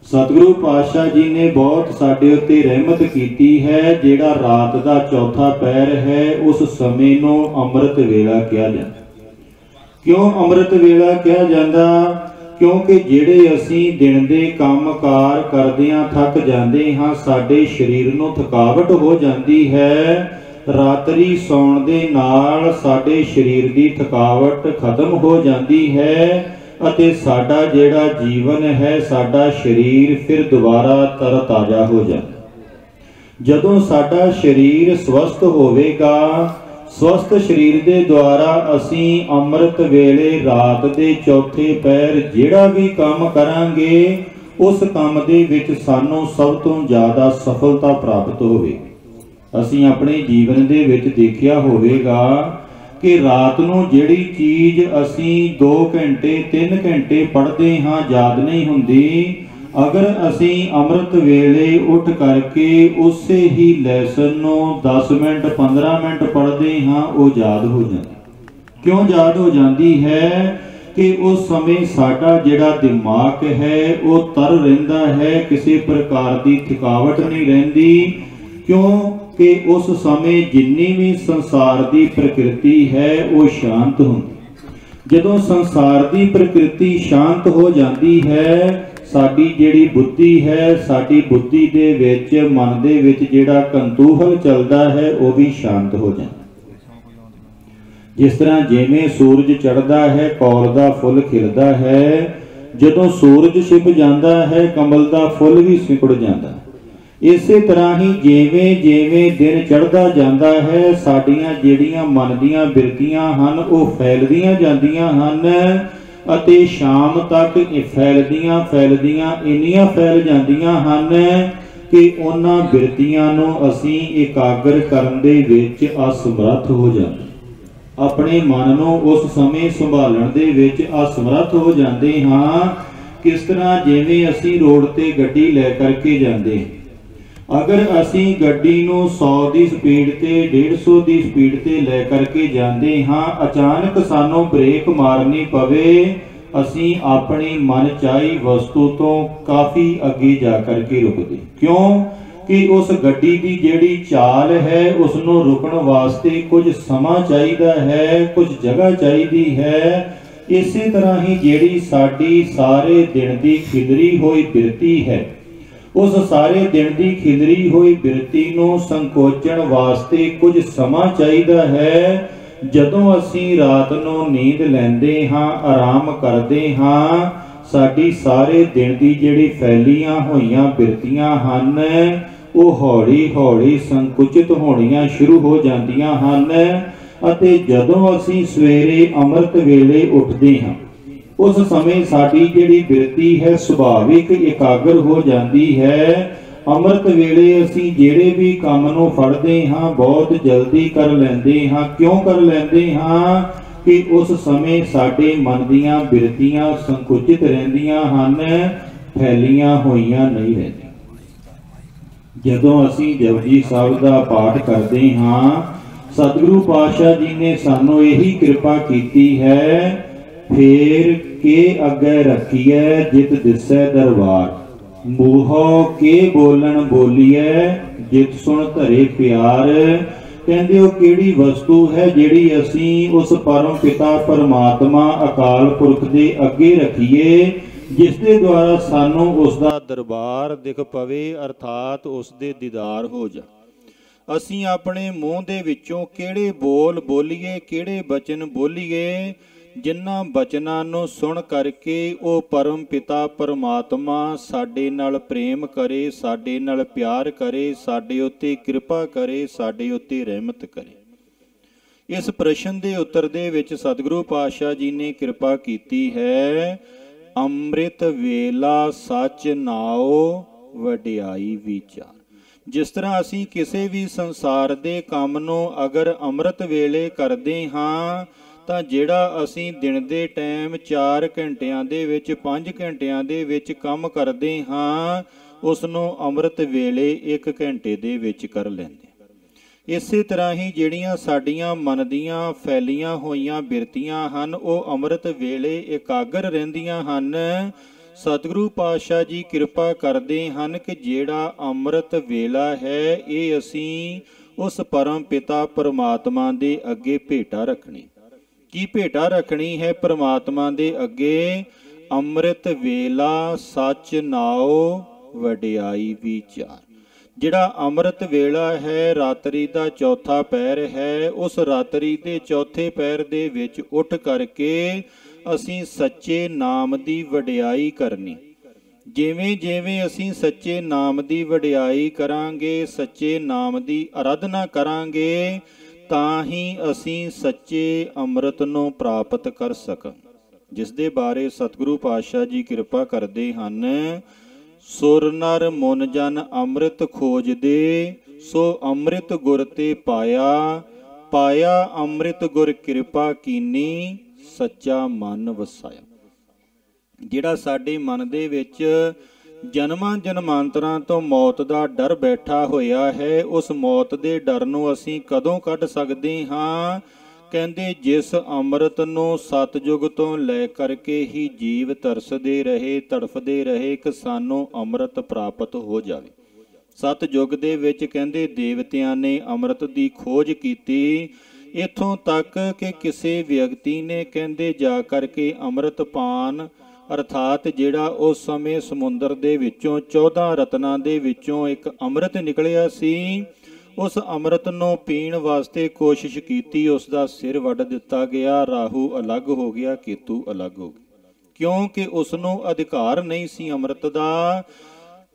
[SPEAKER 1] ਸਤਿਗੁਰੂ ਪਾਤਸ਼ਾਹ ਜੀ ਨੇ ਬਹੁਤ ਸਾਡੇ ਉੱਤੇ ਰਹਿਮਤ ਕੀਤੀ ਹੈ। ਜਿਹੜਾ ਰਾਤ ਦਾ ਚੌਥਾ ਪਹਿਰ ਹੈ, ਉਸ ਸਮੇਂ ਨੂੰ ਅੰਮ੍ਰਿਤ ਵੇਲਾ ਕਿਹਾ ਜਾਂਦਾ। ਕਿਉਂ ਅੰਮ੍ਰਿਤ ਵੇਲਾ ਕਿਹਾ ਜਾਂਦਾ? ਕਿਉਂਕਿ ਜਿਹੜੇ ਅਸੀਂ ਦਿਨ ਦੇ ਕੰਮਕਾਰ ਕਰਦਿਆਂ ਥੱਕ ਜਾਂਦੇ ਹਾਂ, ਸਾਡੇ ਸਰੀਰ ਨੂੰ ਥਕਾਵਟ ਹੋ ਜਾਂਦੀ ਹੈ। ਰਾਤਰੀ ਸੌਣ ਦੇ ਨਾਲ ਸਾਡੇ ਸਰੀਰ ਦੀ ਥਕਾਵਟ ਖਤਮ ਹੋ ਜਾਂਦੀ ਹੈ ਅਤੇ ਸਾਡਾ ਜਿਹੜਾ ਜੀਵਨ ਹੈ, ਸਾਡਾ ਸਰੀਰ ਫਿਰ ਦੁਬਾਰਾ ਤਰਤਾਜ਼ਾ ਹੋ ਜਾਂਦਾ। ਜਦੋਂ ਸਾਡਾ ਸਰੀਰ ਸਵਸਥ ਹੋਵੇਗਾ, ਸਵਸਥ ਸਰੀਰ ਦੇ ਦੁਆਰਾ ਅਸੀਂ ਅੰਮ੍ਰਿਤ ਵੇਲੇ ਰਾਤ ਦੇ ਚੌਥੇ ਪਹਿਰ ਜਿਹੜਾ ਵੀ ਕੰਮ ਕਰਾਂਗੇ, ਉਸ ਕੰਮ ਦੇ ਵਿੱਚ ਸਾਨੂੰ ਸਭ ਤੋਂ ਜ਼ਿਆਦਾ ਸਫਲਤਾ ਪ੍ਰਾਪਤ ਹੋਵੇਗੀ। ਅਸੀਂ ਆਪਣੇ ਜੀਵਨ ਦੇ ਵਿੱਚ ਦੇਖਿਆ ਹੋਵੇਗਾ ਕਿ ਰਾਤ ਨੂੰ ਜਿਹੜੀ ਚੀਜ਼ ਅਸੀਂ 2 ਘੰਟੇ 3 ਘੰਟੇ ਪੜ੍ਹਦੇ ਹਾਂ, ਯਾਦ ਨਹੀਂ ਹੁੰਦੀ। ਅਗਰ ਅਸੀਂ ਅੰਮ੍ਰਿਤ ਵੇਲੇ ਉੱਠ ਕਰਕੇ ਉਸੇ ਹੀ ਲੈਸਨ ਨੂੰ 10 ਮਿੰਟ 15 ਮਿੰਟ ਪੜ੍ਹਦੇ ਹਾਂ, ਉਹ ਯਾਦ ਹੋ ਜਾਂਦੀ। ਕਿਉਂ ਯਾਦ ਹੋ ਜਾਂਦੀ ਹੈ? ਕਿ ਉਸ ਸਮੇਂ ਸਾਡਾ ਜਿਹੜਾ ਦਿਮਾਗ ਹੈ ਉਹ ਤਰ ਰਹਿੰਦਾ ਹੈ, ਕਿਸੇ ਪ੍ਰਕਾਰ ਦੀ ਥਕਾਵਟ ਨਹੀਂ ਰਹਿੰਦੀ। ਕਿਉਂਕਿ ਉਸ ਸਮੇਂ ਜਿੰਨੀ ਵੀ ਸੰਸਾਰ ਦੀ ਪ੍ਰਕਿਰਤੀ ਹੈ ਉਹ ਸ਼ਾਂਤ ਹੁੰਦੀ। ਜਦੋਂ ਸੰਸਾਰ ਦੀ ਪ੍ਰਕਿਰਤੀ ਸ਼ਾਂਤ ਹੋ ਜਾਂਦੀ ਹੈ, ਸਾਡੀ ਜਿਹੜੀ ਬੁੱਧੀ ਹੈ, ਸਾਡੀ ਬੁੱਧੀ ਦੇ ਵਿੱਚ, ਮਨ ਦੇ ਵਿੱਚ ਜਿਹੜਾ ਕੰਤੂਹਲ ਚੱਲਦਾ ਹੈ, ਉਹ ਵੀ ਸ਼ਾਂਤ ਹੋ ਜਾਂਦਾ। ਜਿਸ ਤਰ੍ਹਾਂ ਜਿਵੇਂ ਸੂਰਜ ਚੜ੍ਹਦਾ ਹੈ, ਕੌਲ ਦਾ ਫੁੱਲ ਖਿੜਦਾ ਹੈ। ਜਦੋਂ ਸੂਰਜ ਛਿਪ ਜਾਂਦਾ ਹੈ, ਕਮਲ ਦਾ ਫੁੱਲ ਵੀ ਸਿकुड़ ਜਾਂਦਾ। ਇਸੇ ਤਰ੍ਹਾਂ ਹੀ ਜਿਵੇਂ ਜਿਵੇਂ ਦਿਨ ਚੜ੍ਹਦਾ ਜਾਂਦਾ ਹੈ, ਸਾਡੀਆਂ ਜਿਹੜੀਆਂ ਮਨ ਦੀਆਂ ਬਿਰਤੀਆਂ ਹਨ ਉਹ ਫੈਲਦੀਆਂ ਜਾਂਦੀਆਂ ਹਨ ਅਤੇ ਸ਼ਾਮ ਤੱਕ ਇਹ ਫੈਲਦੀਆਂ ਇੰਨੀਆਂ ਫੈਲ ਜਾਂਦੀਆਂ ਹਨ ਕਿ ਉਹਨਾਂ ਬਿਰਤੀਆਂ ਨੂੰ ਅਸੀਂ ਇਕਾਗਰ ਕਰਨ ਦੇ ਵਿੱਚ ਅਸਮਰੱਥ ਹੋ ਜਾਂਦੇ। ਆਪਣੇ ਮਨ ਨੂੰ ਉਸ ਸਮੇਂ ਸੰਭਾਲਣ ਦੇ ਵਿੱਚ ਅਸਮਰੱਥ ਹੋ ਜਾਂਦੇ ਹਾਂ। ਕਿਸ ਤਰ੍ਹਾਂ? ਜਿਵੇਂ ਅਸੀਂ ਰੋਡ ਤੇ ਗੱਡੀ ਲੈ ਕਰਕੇ ਜਾਂਦੇ, ਅਗਰ ਅਸੀਂ ਗੱਡੀ ਨੂੰ 100 ਦੀ ਸਪੀਡ ਤੇ 150 ਦੀ ਸਪੀਡ ਤੇ ਲੈ ਕਰਕੇ ਜਾਂਦੇ ਹਾਂ, ਅਚਾਨਕ ਸਾਨੂੰ ਬ੍ਰੇਕ ਮਾਰਨੀ ਪਵੇ, ਅਸੀਂ ਆਪਣੀ ਮਨਚਾਹੀ ਵਸਤੂ ਤੋਂ ਕਾਫੀ ਅੱਗੇ ਜਾ ਕਰਕੇ ਰੁਕਦੇ। ਕਿਉਂ? ਕਿ ਉਸ ਗੱਡੀ ਦੀ ਜਿਹੜੀ ਚਾਲ ਹੈ, ਉਸ ਨੂੰ ਰੁਕਣ ਵਾਸਤੇ ਕੁਝ ਸਮਾਂ ਚਾਹੀਦਾ ਹੈ, ਕੁਝ ਜਗ੍ਹਾ ਚਾਹੀਦੀ ਹੈ। ਇਸੇ ਤਰ੍ਹਾਂ ਹੀ ਜਿਹੜੀ ਸਾਡੀ ਸਾਰੇ ਦਿਨ ਦੀ ਖਿਲਰੀ ਹੋਈ ਬਿਰਤੀ ਹੈ, ਉਸ ਸਾਰੇ ਦਿਨ ਦੀ ਖਿਲਰੀ ਹੋਈ ਬਿਰਤੀ ਨੂੰ ਸੰਕੋਚਣ ਵਾਸਤੇ ਕੁਝ ਸਮਾਂ ਚਾਹੀਦਾ ਹੈ। ਜਦੋਂ ਅਸੀਂ ਰਾਤ ਨੂੰ ਨੀਂਦ ਲੈਂਦੇ ਹਾਂ, ਆਰਾਮ ਕਰਦੇ ਹਾਂ, ਸਾਡੀ ਸਾਰੇ ਦਿਨ ਦੀ ਜਿਹੜੀ ਫੈਲੀਆਂ ਹੋਈਆਂ ਬਿਰਤੀਆਂ ਹਨ ਉਹ ਹੌਲੀ ਹੌਲੀ ਸੰਕੁਚਿਤ ਹੋਣੀਆਂ ਸ਼ੁਰੂ ਹੋ ਜਾਂਦੀਆਂ ਹਨ ਅਤੇ ਜਦੋਂ ਅਸੀਂ ਸਵੇਰੇ ਅੰਮ੍ਰਿਤ ਵੇਲੇ ਉੱਠਦੇ ਹਾਂ, ਉਸ ਸਮੇਂ ਸਾਡੀ ਜਿਹੜੀ ਬਿਰਤੀ ਹੈ ਸੁਭਾਵਿਕ ਇਕਾਗਰ ਹੋ ਜਾਂਦੀ ਹੈ। ਅੰਮ੍ਰਿਤ ਵੇਲੇ ਅਸੀਂ ਜਿਹੜੇ ਵੀ ਕੰਮ ਨੂੰ ਫੜਦੇ ਹਾਂ ਬਹੁਤ ਜਲਦੀ ਕਰ ਲੈਂਦੇ ਹਾਂ। ਕਿਉਂ ਕਰ ਲੈਂਦੇ ਹਾਂ? ਕਿ ਉਸ ਸਮੇਂ ਸਾਡੇ ਮਨ ਦੀਆਂ ਬਿਰਤੀਆਂ ਸੰਕੁਚਿਤ ਰਹਿੰਦੀਆਂ ਹਨ, ਫੈਲੀਆਂ ਹੋਈਆਂ ਨਹੀਂ ਰਹਿੰਦੀਆਂ। ਜਦੋਂ ਅਸੀਂ ਜਪਜੀ ਸਾਹਿਬ ਦਾ ਪਾਠ ਕਰਦੇ ਹਾਂ, ਸਤਿਗੁਰੂ ਪਾਤਸ਼ਾਹ ਜੀ ਨੇ ਸਾਨੂੰ ਇਹੀ ਕਿਰਪਾ ਕੀਤੀ ਹੈ, ਫੇਰ ਕੇ ਅੱਗੇ ਰੱਖੀਐ ਜਿਤ ਦਿਸੈ ਦਰਬਾਰ, ਮੂੰਹੋਂ ਕੇ ਬੋਲਣ ਬੋਲੀਐ ਜਿਤ ਸੁਣ ਧਰੇ ਪਿਆਰ। ਕਹਿੰਦੇ ਉਹ ਕਿਹੜੀ ਵਸਤੂ ਹੈ ਜਿਹੜੀ ਅਸੀਂ ਉਸ ਪਰਮ ਪਿਤਾ ਪਰਮਾਤਮਾ ਅਕਾਲ ਪੁਰਖ ਦੇ ਅੱਗੇ ਰੱਖੀਏ, ਜਿਸ ਦੇ ਦੁਆਰਾ ਸਾਨੂੰ ਉਸ ਦਾ ਦਰਬਾਰ ਦਿਖ ਪਵੇ, ਅਰਥਾਤ ਉਸ ਦੇ ਦੀਦਾਰ ਹੋ ਜਾ। ਅਸੀਂ ਆਪਣੇ ਮੂੰਹ ਦੇ ਵਿੱਚੋਂ ਕਿਹੜੇ ਬੋਲ ਬੋਲੀਏ, ਕਿਹੜੇ ਬਚਨ ਬੋਲੀਏ, ਜਿਨ੍ਹਾਂ ਬਚਨਾਂ ਨੂੰ ਸੁਣ ਕਰਕੇ ਉਹ ਪਰਮ ਪਿਤਾ ਪਰਮਾਤਮਾ ਸਾਡੇ ਨਾਲ ਪ੍ਰੇਮ ਕਰੇ, ਸਾਡੇ ਨਾਲ ਪਿਆਰ ਕਰੇ, ਸਾਡੇ ਉੱਤੇ ਕਿਰਪਾ ਕਰੇ, ਸਾਡੇ ਉੱਤੇ ਰਹਿਮਤ ਕਰੇ। ਇਸ ਪ੍ਰਸ਼ਨ ਦੇ ਉੱਤਰ ਦੇ ਵਿੱਚ ਸਤਿਗੁਰੂ ਪਾਤਸ਼ਾਹ ਜੀ ਨੇ ਕਿਰਪਾ ਕੀਤੀ ਹੈ, ਅੰਮ੍ਰਿਤ ਵੇਲਾ ਸੱਚ ਨਾਉ ਵਡਿਆਈ ਵਿਚਾਰ। ਜਿਸ ਤਰ੍ਹਾਂ ਅਸੀਂ ਕਿਸੇ ਵੀ ਸੰਸਾਰ ਦੇ ਕੰਮ ਨੂੰ ਅਗਰ ਅੰਮ੍ਰਿਤ ਵੇਲੇ ਕਰਦੇ ਹਾਂ ਤਾਂ ਜਿਹੜਾ ਅਸੀਂ ਦਿਨ ਦੇ ਟਾਈਮ 4 ਘੰਟਿਆਂ ਦੇ ਵਿੱਚ 5 ਘੰਟਿਆਂ ਦੇ ਵਿੱਚ ਕੰਮ ਕਰਦੇ ਹਾਂ, ਉਸ ਨੂੰ ਅੰਮ੍ਰਿਤ ਵੇਲੇ 1 ਘੰਟੇ ਦੇ ਵਿੱਚ ਕਰ ਲੈਂਦੇ। ਇਸੇ ਤਰ੍ਹਾਂ ਹੀ ਜਿਹੜੀਆਂ ਸਾਡੀਆਂ ਮਨ ਦੀਆਂ ਫੈਲੀਆਂ ਹੋਈਆਂ ਬਿਰਤੀਆਂ ਹਨ ਉਹ ਅੰਮ੍ਰਿਤ ਵੇਲੇ ਇਕਾਗਰ ਰਹਿੰਦੀਆਂ ਹਨ। ਸਤਿਗੁਰੂ ਪਾਤਸ਼ਾਹ ਜੀ ਕਿਰਪਾ ਕਰਦੇ ਹਨ ਕਿ ਜਿਹੜਾ ਅੰਮ੍ਰਿਤ ਵੇਲਾ ਹੈ ਇਹ ਅਸੀਂ ਉਸ ਪਰਮ ਪਿਤਾ ਪਰਮਾਤਮਾ ਦੇ ਅੱਗੇ ਭੇਟਾ ਰੱਖਣੀ। ਕੀ ਭੇਟਾ ਰੱਖਣੀ ਹੈ ਪਰਮਾਤਮਾ ਦੇ ਅੱਗੇ? ਅੰਮ੍ਰਿਤ ਵੇਲਾ ਸੱਚ ਨਾਉ ਵਡਿਆਈ ਵਿਚਾਰ। ਜਿਹੜਾ ਅੰਮ੍ਰਿਤ ਵੇਲਾ ਹੈ ਰਾਤਰੀ ਦਾ ਚੌਥਾ ਪਹਿਰ ਹੈ, ਉਸ ਰਾਤਰੀ ਦੇ ਚੌਥੇ ਪਹਿਰ ਦੇ ਵਿੱਚ ਉੱਠ ਕਰਕੇ ਅਸੀਂ ਸੱਚੇ ਨਾਮ ਦੀ ਵਡਿਆਈ ਕਰਨੀ। ਜਿਵੇਂ ਜਿਵੇਂ ਅਸੀਂ ਸੱਚੇ ਨਾਮ ਦੀ ਵਡਿਆਈ ਕਰਾਂਗੇ, ਸੱਚੇ ਨਾਮ ਦੀ ਅਰਾਧਨਾ ਕਰਾਂਗੇ, ਤਾਂ ਹੀ ਅਸੀਂ ਸੱਚੇ ਅੰਮ੍ਰਿਤ ਨੂੰ ਪ੍ਰਾਪਤ ਕਰ ਸਕਾਂਗੇ। ਜਿਸ ਦੇ ਬਾਰੇ ਸਤਿਗੁਰੂ ਪਾਤਸ਼ਾਹ ਜੀ ਕਿਰਪਾ ਕਰਦੇ ਹਨ, ਸੁਰ ਨਰ ਮੁਨ ਜਨ ਅੰਮ੍ਰਿਤ ਖੋਜਦੇ, ਸੋ ਅੰਮ੍ਰਿਤ ਗੁਰ ਤੇ ਪਾਇਆ, ਪਾਇਆ ਅੰਮ੍ਰਿਤ ਗੁਰ ਕਿਰਪਾ ਕੀਨੀ, ਸੱਚਾ ਮਨ ਵਸਾਇਆ। ਜਿਹੜਾ ਸਾਡੇ ਮਨ ਦੇ ਵਿੱਚ ਜਨਮਾਂ ਜਨਮਾਂਤਰਾਂ ਤੋਂ ਮੌਤ ਦਾ ਡਰ ਬੈਠਾ ਹੋਇਆ ਹੈ, ਉਸ ਮੌਤ ਦੇ ਡਰ ਨੂੰ ਅਸੀਂ ਕਦੋਂ ਕੱਢ ਸਕਦੇ ਹਾਂ? ਕਹਿੰਦੇ ਜਿਸ ਅੰਮ੍ਰਿਤ ਨੂੰ ਸਤਿਯੁਗ ਤੋਂ ਲੈ ਕਰਕੇ ਹੀ ਜੀਵ ਤਰਸਦੇ ਰਹੇ, ਤੜਫਦੇ ਰਹੇ ਕਿ ਸਾਨੂੰ ਅੰਮ੍ਰਿਤ ਪ੍ਰਾਪਤ ਹੋ ਜਾਵੇ। ਸਤਿਯੁਗ ਦੇ ਵਿੱਚ ਕਹਿੰਦੇ ਦੇਵਤਿਆਂ ਨੇ ਅੰਮ੍ਰਿਤ ਦੀ ਖੋਜ ਕੀਤੀ, ਇੱਥੋਂ ਤੱਕ ਕਿ ਕਿਸੇ ਵਿਅਕਤੀ ਨੇ ਕਹਿੰਦੇ ਜਾ ਕਰਕੇ ਅੰਮ੍ਰਿਤ ਪਾਨ ਅਰਥਾਤ ਜਿਹੜਾ ਉਸ ਸਮੇਂ ਸਮੁੰਦਰ ਦੇ ਵਿੱਚੋਂ 14 ਰਤਨਾਂ ਦੇ ਵਿੱਚੋਂ ਇੱਕ ਅੰਮ੍ਰਿਤ ਨਿਕਲਿਆ ਸੀ, ਉਸ ਅੰਮ੍ਰਿਤ ਨੂੰ ਪੀਣ ਵਾਸਤੇ ਕੋਸ਼ਿਸ਼ ਕੀਤੀ, ਉਸ ਦਾ ਸਿਰ ਵੱਢ ਦਿੱਤਾ ਗਿਆ, ਰਾਹੂ ਅਲੱਗ ਹੋ ਗਿਆ, ਕੇਤੂ ਅਲੱਗ ਹੋ ਗਿਆ, ਕਿਉਂਕਿ ਉਸ ਨੂੰ ਅਧਿਕਾਰ ਨਹੀਂ ਸੀ ਅੰਮ੍ਰਿਤ ਦਾ।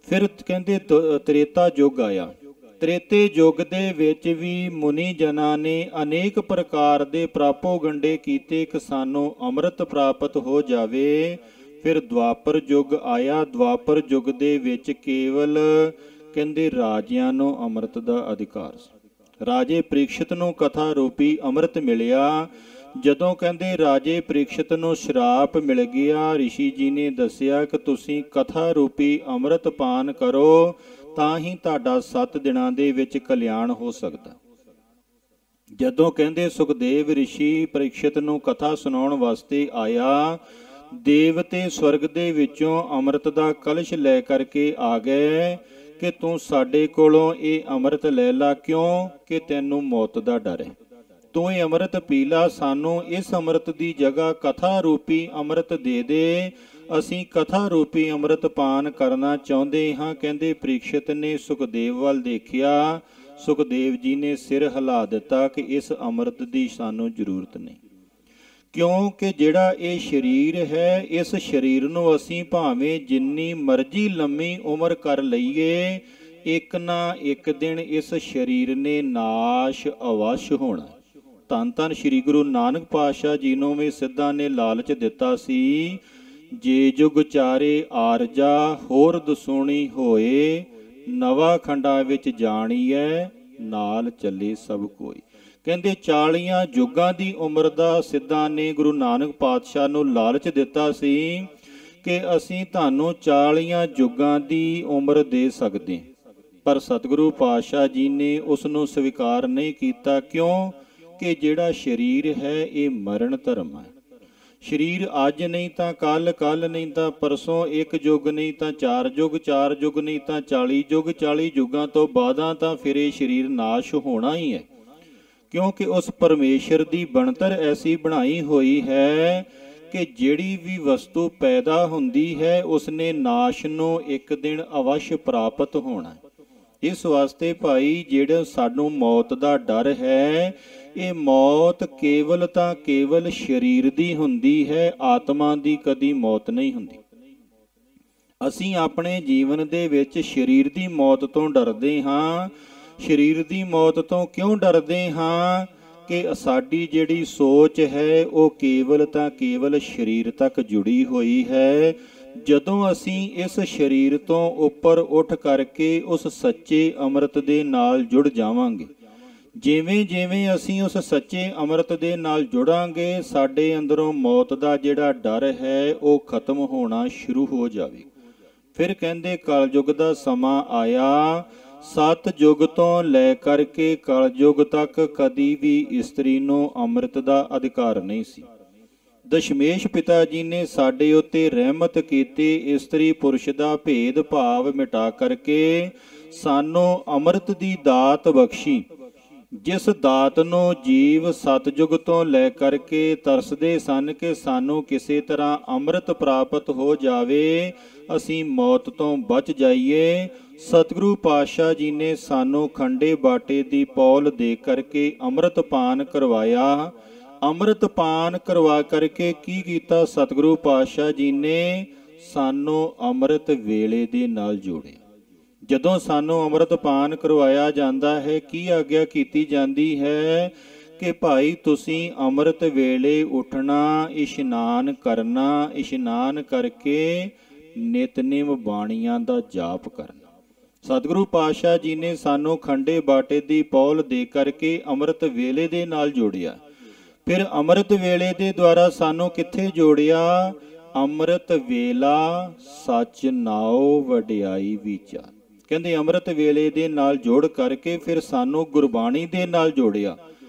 [SPEAKER 1] ਫਿਰ ਕਹਿੰਦੇ ਤ੍ਰੇਤਾ ਯੁੱਗ ਆਇਆ। ਤ੍ਰੇਤੇ ਯੁੱਗ ਦੇ ਵਿੱਚ ਵੀ ਮੁਨੀ ਜਨਾਂ ਨੇ ਅਨੇਕ ਪ੍ਰਕਾਰ ਦੇ ਪ੍ਰਾਪੋ ਗੰਡੇ ਕੀਤੇ ਕਿ ਸਾਨੂੰ ਅੰਮ੍ਰਿਤ ਪ੍ਰਾਪਤ ਹੋ ਜਾਵੇ। ਫਿਰ ਦੁਆਪਰ ਯੁੱਗ ਆਇਆ। ਦੁਆਪਰ ਯੁੱਗ ਦੇ ਵਿੱਚ ਕੇਵਲ ਕਹਿੰਦੇ ਰਾਜਿਆਂ ਨੂੰ ਅੰਮ੍ਰਿਤ ਦਾ ਅਧਿਕਾਰ ਸੀ। ਰਾਜੇ ਪ੍ਰੀਖਸ਼ਿਤ ਨੂੰ ਕਥਾ ਰੂਪੀ ਅੰਮ੍ਰਿਤ ਮਿਲਿਆ। ਜਦੋਂ ਕਹਿੰਦੇ ਰਾਜੇ ਪ੍ਰੀਖਸ਼ਿਤ ਨੂੰ ਸ਼ਰਾਪ ਮਿਲ ਗਿਆ, ਰਿਸ਼ੀ ਜੀ ਨੇ ਦੱਸਿਆ ਕਿ ਤੁਸੀਂ ਕਥਾ ਰੂਪੀ ਅੰਮ੍ਰਿਤ ਪਾਨ ਕਰੋ ਤਾਂ ਹੀ ਤੁਹਾਡਾ 7 ਦਿਨਾਂ ਦੇ ਵਿੱਚ ਕਲਿਆਣ ਹੋ ਸਕਦਾ। ਜਦੋਂ ਕਹਿੰਦੇ ਸੁਖਦੇਵ ਰਿਸ਼ੀ ਪ੍ਰੀਖਸ਼ਿਤ ਨੂੰ ਕਥਾ ਸੁਣਾਉਣ ਵਾਸਤੇ ਆਇਆ, ਦੇਵਤੇ ਸਵਰਗ ਦੇ ਵਿੱਚੋਂ ਅੰਮ੍ਰਿਤ ਦਾ ਕਲਸ਼ ਲੈ ਕਰਕੇ ਆ ਗਏ ਕਿ ਤੂੰ ਸਾਡੇ ਕੋਲੋਂ ਇਹ ਅੰਮ੍ਰਿਤ ਲੈ ਲਾ, ਕਿਉਂ ਕਿ ਤੈਨੂੰ ਮੌਤ ਦਾ ਡਰ ਹੈ। ਤੂੰ ਇਹ ਅੰਮ੍ਰਿਤ ਪੀ ਲਾ, ਸਾਨੂੰ ਇਸ ਅੰਮ੍ਰਿਤ ਦੀ ਜਗ੍ਹਾ ਕਥਾ ਰੂਪੀ ਅੰਮ੍ਰਿਤ ਦੇ ਦੇ, ਅਸੀਂ ਕਥਾ ਰੂਪੀ ਅੰਮ੍ਰਿਤ ਪਾਨ ਕਰਨਾ ਚਾਹੁੰਦੇ ਹਾਂ। ਕਹਿੰਦੇ ਪ੍ਰੀਖਸ਼ਿਤ ਨੇ ਸੁਖਦੇਵ ਵੱਲ ਦੇਖਿਆ, ਸੁਖਦੇਵ ਜੀ ਨੇ ਸਿਰ ਹਿਲਾ ਦਿੱਤਾ ਕਿ ਇਸ ਅੰਮ੍ਰਿਤ ਦੀ ਸਾਨੂੰ ਜ਼ਰੂਰਤ ਨਹੀਂ, ਕਿਉਂਕਿ ਜਿਹੜਾ ਇਹ ਸਰੀਰ ਹੈ, ਇਸ ਸਰੀਰ ਨੂੰ ਅਸੀਂ ਭਾਵੇਂ ਜਿੰਨੀ ਮਰਜ਼ੀ ਲੰਮੀ ਉਮਰ ਕਰ ਲਈਏ, ਇੱਕ ਨਾ ਇੱਕ ਦਿਨ ਇਸ ਸਰੀਰ ਨੇ ਨਾਸ਼ ਅਵਸ਼ ਹੋਣਾ। ਧੰਨ ਧੰਨ ਸ੍ਰੀ ਗੁਰੂ ਨਾਨਕ ਪਾਤਸ਼ਾਹ ਜੀ ਨੂੰ ਵੀ ਸਿੱਧਾਂ ਨੇ ਲਾਲਚ ਦਿੱਤਾ ਸੀ, ਜੇ ਜੁਗ ਚਾਰੇ ਆਰਜਾ ਹੋਰ ਦਸੂਣੀ ਹੋਏ, ਨਵਾਂ ਖੰਡਾਂ ਵਿੱਚ ਜਾਣੀਐ ਨਾਲ ਚੱਲੇ ਸਭ ਕੋਈ। ਕਹਿੰਦੇ 40 ਯੁੱਗਾਂ ਦੀ ਉਮਰ ਦਾ ਸਿੱਧਾਂ ਨੇ ਗੁਰੂ ਨਾਨਕ ਪਾਤਸ਼ਾਹ ਨੂੰ ਲਾਲਚ ਦਿੱਤਾ ਸੀ ਕਿ ਅਸੀਂ ਤੁਹਾਨੂੰ 40 ਯੁੱਗਾਂ ਦੀ ਉਮਰ ਦੇ ਸਕਦੇ, ਪਰ ਸਤਿਗੁਰੂ ਪਾਤਸ਼ਾਹ ਜੀ ਨੇ ਉਸ ਨੂੰ ਸਵੀਕਾਰ ਨਹੀਂ ਕੀਤਾ। ਕਿਉਂ ਕਿ ਜਿਹੜਾ ਸਰੀਰ ਹੈ ਇਹ ਮਰਨ ਧਰਮ ਹੈ। ਸਰੀਰ ਅੱਜ ਨਹੀਂ ਤਾਂ ਕੱਲ, ਕੱਲ ਨਹੀਂ ਤਾਂ ਪਰਸੋਂ, ਇੱਕ ਯੁੱਗ ਨਹੀਂ ਤਾਂ 4 ਯੁੱਗ, 4 ਯੁੱਗ ਨਹੀਂ ਤਾਂ 40 ਯੁੱਗ, 40 ਯੁੱਗਾਂ ਤੋਂ ਬਾਅਦਾਂ ਤਾਂ ਫਿਰ ਇਹ ਸਰੀਰ ਨਾਸ਼ ਹੋਣਾ ਹੀ ਹੈ। ਕਿਉਂਕਿ ਉਸ ਪਰਮੇਸ਼ਰ ਦੀ ਬਣਤਰ ਐਸੀ ਬਣਾਈ ਹੋਈ ਹੈ ਕਿ ਜਿਹੜੀ ਵੀ ਵਸਤੂ ਪੈਦਾ ਹੁੰਦੀ ਹੈ ਉਸਨੇ ਨਾਸ਼ ਨੂੰ ਇੱਕ ਦਿਨ ਅਵਸ਼ ਪ੍ਰਾਪਤ ਹੋਣਾ। ਇਸ ਵਾਸਤੇ ਭਾਈ ਜਿਹੜਾ ਸਾਨੂੰ ਮੌਤ ਦਾ ਡਰ ਹੈ, ਇਹ ਮੌਤ ਕੇਵਲ ਤਾਂ ਕੇਵਲ ਸਰੀਰ ਦੀ ਹੁੰਦੀ ਹੈ, ਆਤਮਾ ਦੀ ਕਦੀ ਮੌਤ ਨਹੀਂ ਹੁੰਦੀ। ਅਸੀਂ ਆਪਣੇ ਜੀਵਨ ਦੇ ਵਿੱਚ ਸਰੀਰ ਦੀ ਮੌਤ ਤੋਂ ਡਰਦੇ ਹਾਂ। ਸਰੀਰ ਦੀ ਮੌਤ ਤੋਂ ਕਿਉਂ ਡਰਦੇ ਹਾਂ ਕਿ ਸਾਡੀ ਜਿਹੜੀ ਸੋਚ ਹੈ ਉਹ ਕੇਵਲ ਤਾਂ ਕੇਵਲ ਸਰੀਰ ਤੱਕ ਜੁੜੀ ਹੋਈ ਹੈ। ਜਦੋਂ ਅਸੀਂ ਇਸ ਸਰੀਰ ਤੋਂ ਉੱਪਰ ਉੱਠ ਕਰਕੇ ਉਸ ਸੱਚੇ ਅੰਮ੍ਰਿਤ ਦੇ ਨਾਲ ਜੁੜ ਜਾਵਾਂਗੇ, ਜਿਵੇਂ ਜਿਵੇਂ ਅਸੀਂ ਉਸ ਸੱਚੇ ਅੰਮ੍ਰਿਤ ਦੇ ਨਾਲ ਜੁੜਾਂਗੇ, ਸਾਡੇ ਅੰਦਰੋਂ ਮੌਤ ਦਾ ਜਿਹੜਾ ਡਰ ਹੈ ਉਹ ਖਤਮ ਹੋਣਾ ਸ਼ੁਰੂ ਹੋ ਜਾਵੇ। फिर कहते कलयुग का समा आया, सतयुग तो लै करके कलयुग तक कदी भी इस्त्री नूं अंम੍ਰਿਤ ਦਾ ਅਧਿਕਾਰ ਨਹੀਂ ਸੀ। ਦਸ਼ਮੇਸ਼ ਪਿਤਾ ਜੀ ਨੇ ਸਾਡੇ ਉੱਤੇ ਰਹਿਮਤ ਕੀਤੀ, ਇਸਤਰੀ ਪੁਰਸ਼ ਦਾ ਭੇਦ ਭਾਵ ਮਿਟਾ ਕਰਕੇ ਸਾਨੂੰ ਅੰਮ੍ਰਿਤ ਦੀ ਦਾਤ ਬਖਸ਼ੀ। ਜਿਸ ਦਾਤ ਨੂੰ ਜੀਵ ਸਤਜੁਗ ਤੋਂ ਲੈ ਕਰਕੇ ਤਰਸਦੇ ਸਨ ਕਿ ਸਾਨੂੰ ਕਿਸੇ ਤਰ੍ਹਾਂ ਅੰਮ੍ਰਿਤ ਪ੍ਰਾਪਤ ਹੋ ਜਾਵੇ, ਅਸੀਂ ਮੌਤ ਤੋਂ ਬਚ ਜਾਈਏ, ਸਤਿਗੁਰੂ ਪਾਤਸ਼ਾਹ ਜੀ ਨੇ ਸਾਨੂੰ ਖੰਡੇ ਬਾਟੇ ਦੀ ਪੌਲ ਦੇ ਕਰਕੇ ਅੰਮ੍ਰਿਤ ਪਾਨ ਕਰਵਾਇਆ। ਅੰਮ੍ਰਿਤ ਪਾਨ ਕਰਵਾ ਕਰਕੇ ਕੀ ਕੀਤਾ? ਸਤਿਗੁਰੂ ਪਾਤਸ਼ਾਹ ਜੀ ਨੇ ਸਾਨੂੰ ਅੰਮ੍ਰਿਤ ਵੇਲੇ ਦੇ ਨਾਲ ਜੋੜਿਆ। ਜਦੋਂ ਸਾਨੂੰ ਅੰਮ੍ਰਿਤ ਪਾਨ ਕਰਵਾਇਆ ਜਾਂਦਾ ਹੈ, ਕੀ ਆਗਿਆ ਕੀਤੀ ਜਾਂਦੀ ਹੈ ਕਿ ਭਾਈ ਤੁਸੀਂ ਅੰਮ੍ਰਿਤ ਵੇਲੇ ਉੱਠਣਾ, ਇਸ਼ਨਾਨ ਕਰਨਾ, ਇਸ਼ਨਾਨ ਕਰਕੇ ਨਿਤਨੇਮ ਬਾਣੀਆਂ ਦਾ ਜਾਪ ਕਰਨਾ। ਸਤਿਗੁਰੂ ਪਾਤਸ਼ਾਹ ਜੀ ਨੇ ਸਾਨੂੰ ਖੰਡੇ ਬਾਟੇ ਦੀ ਪੌਲ ਦੇ ਕਰਕੇ ਅੰਮ੍ਰਿਤ ਵੇਲੇ ਦੇ ਨਾਲ ਜੋੜਿਆ। ਫਿਰ ਅੰਮ੍ਰਿਤ ਵੇਲੇ ਦੇ ਦੁਆਰਾ ਸਾਨੂੰ ਕਿੱਥੇ ਜੋੜਿਆ? ਅੰਮ੍ਰਿਤ ਵੇਲਾ ਸੱਚ ਨਾਉ ਵਡਿਆਈ ਵਿਚਾਰ। ਕਹਿੰਦੇ ਅੰਮ੍ਰਿਤ ਵੇਲੇ ਦੇ ਨਾਲ ਜੋੜ ਕਰਕੇ ਫਿਰ ਸਾਨੂੰ ਗੁਰਬਾਣੀ ਦੇ ਨਾਲ ਜੋੜਿਆ।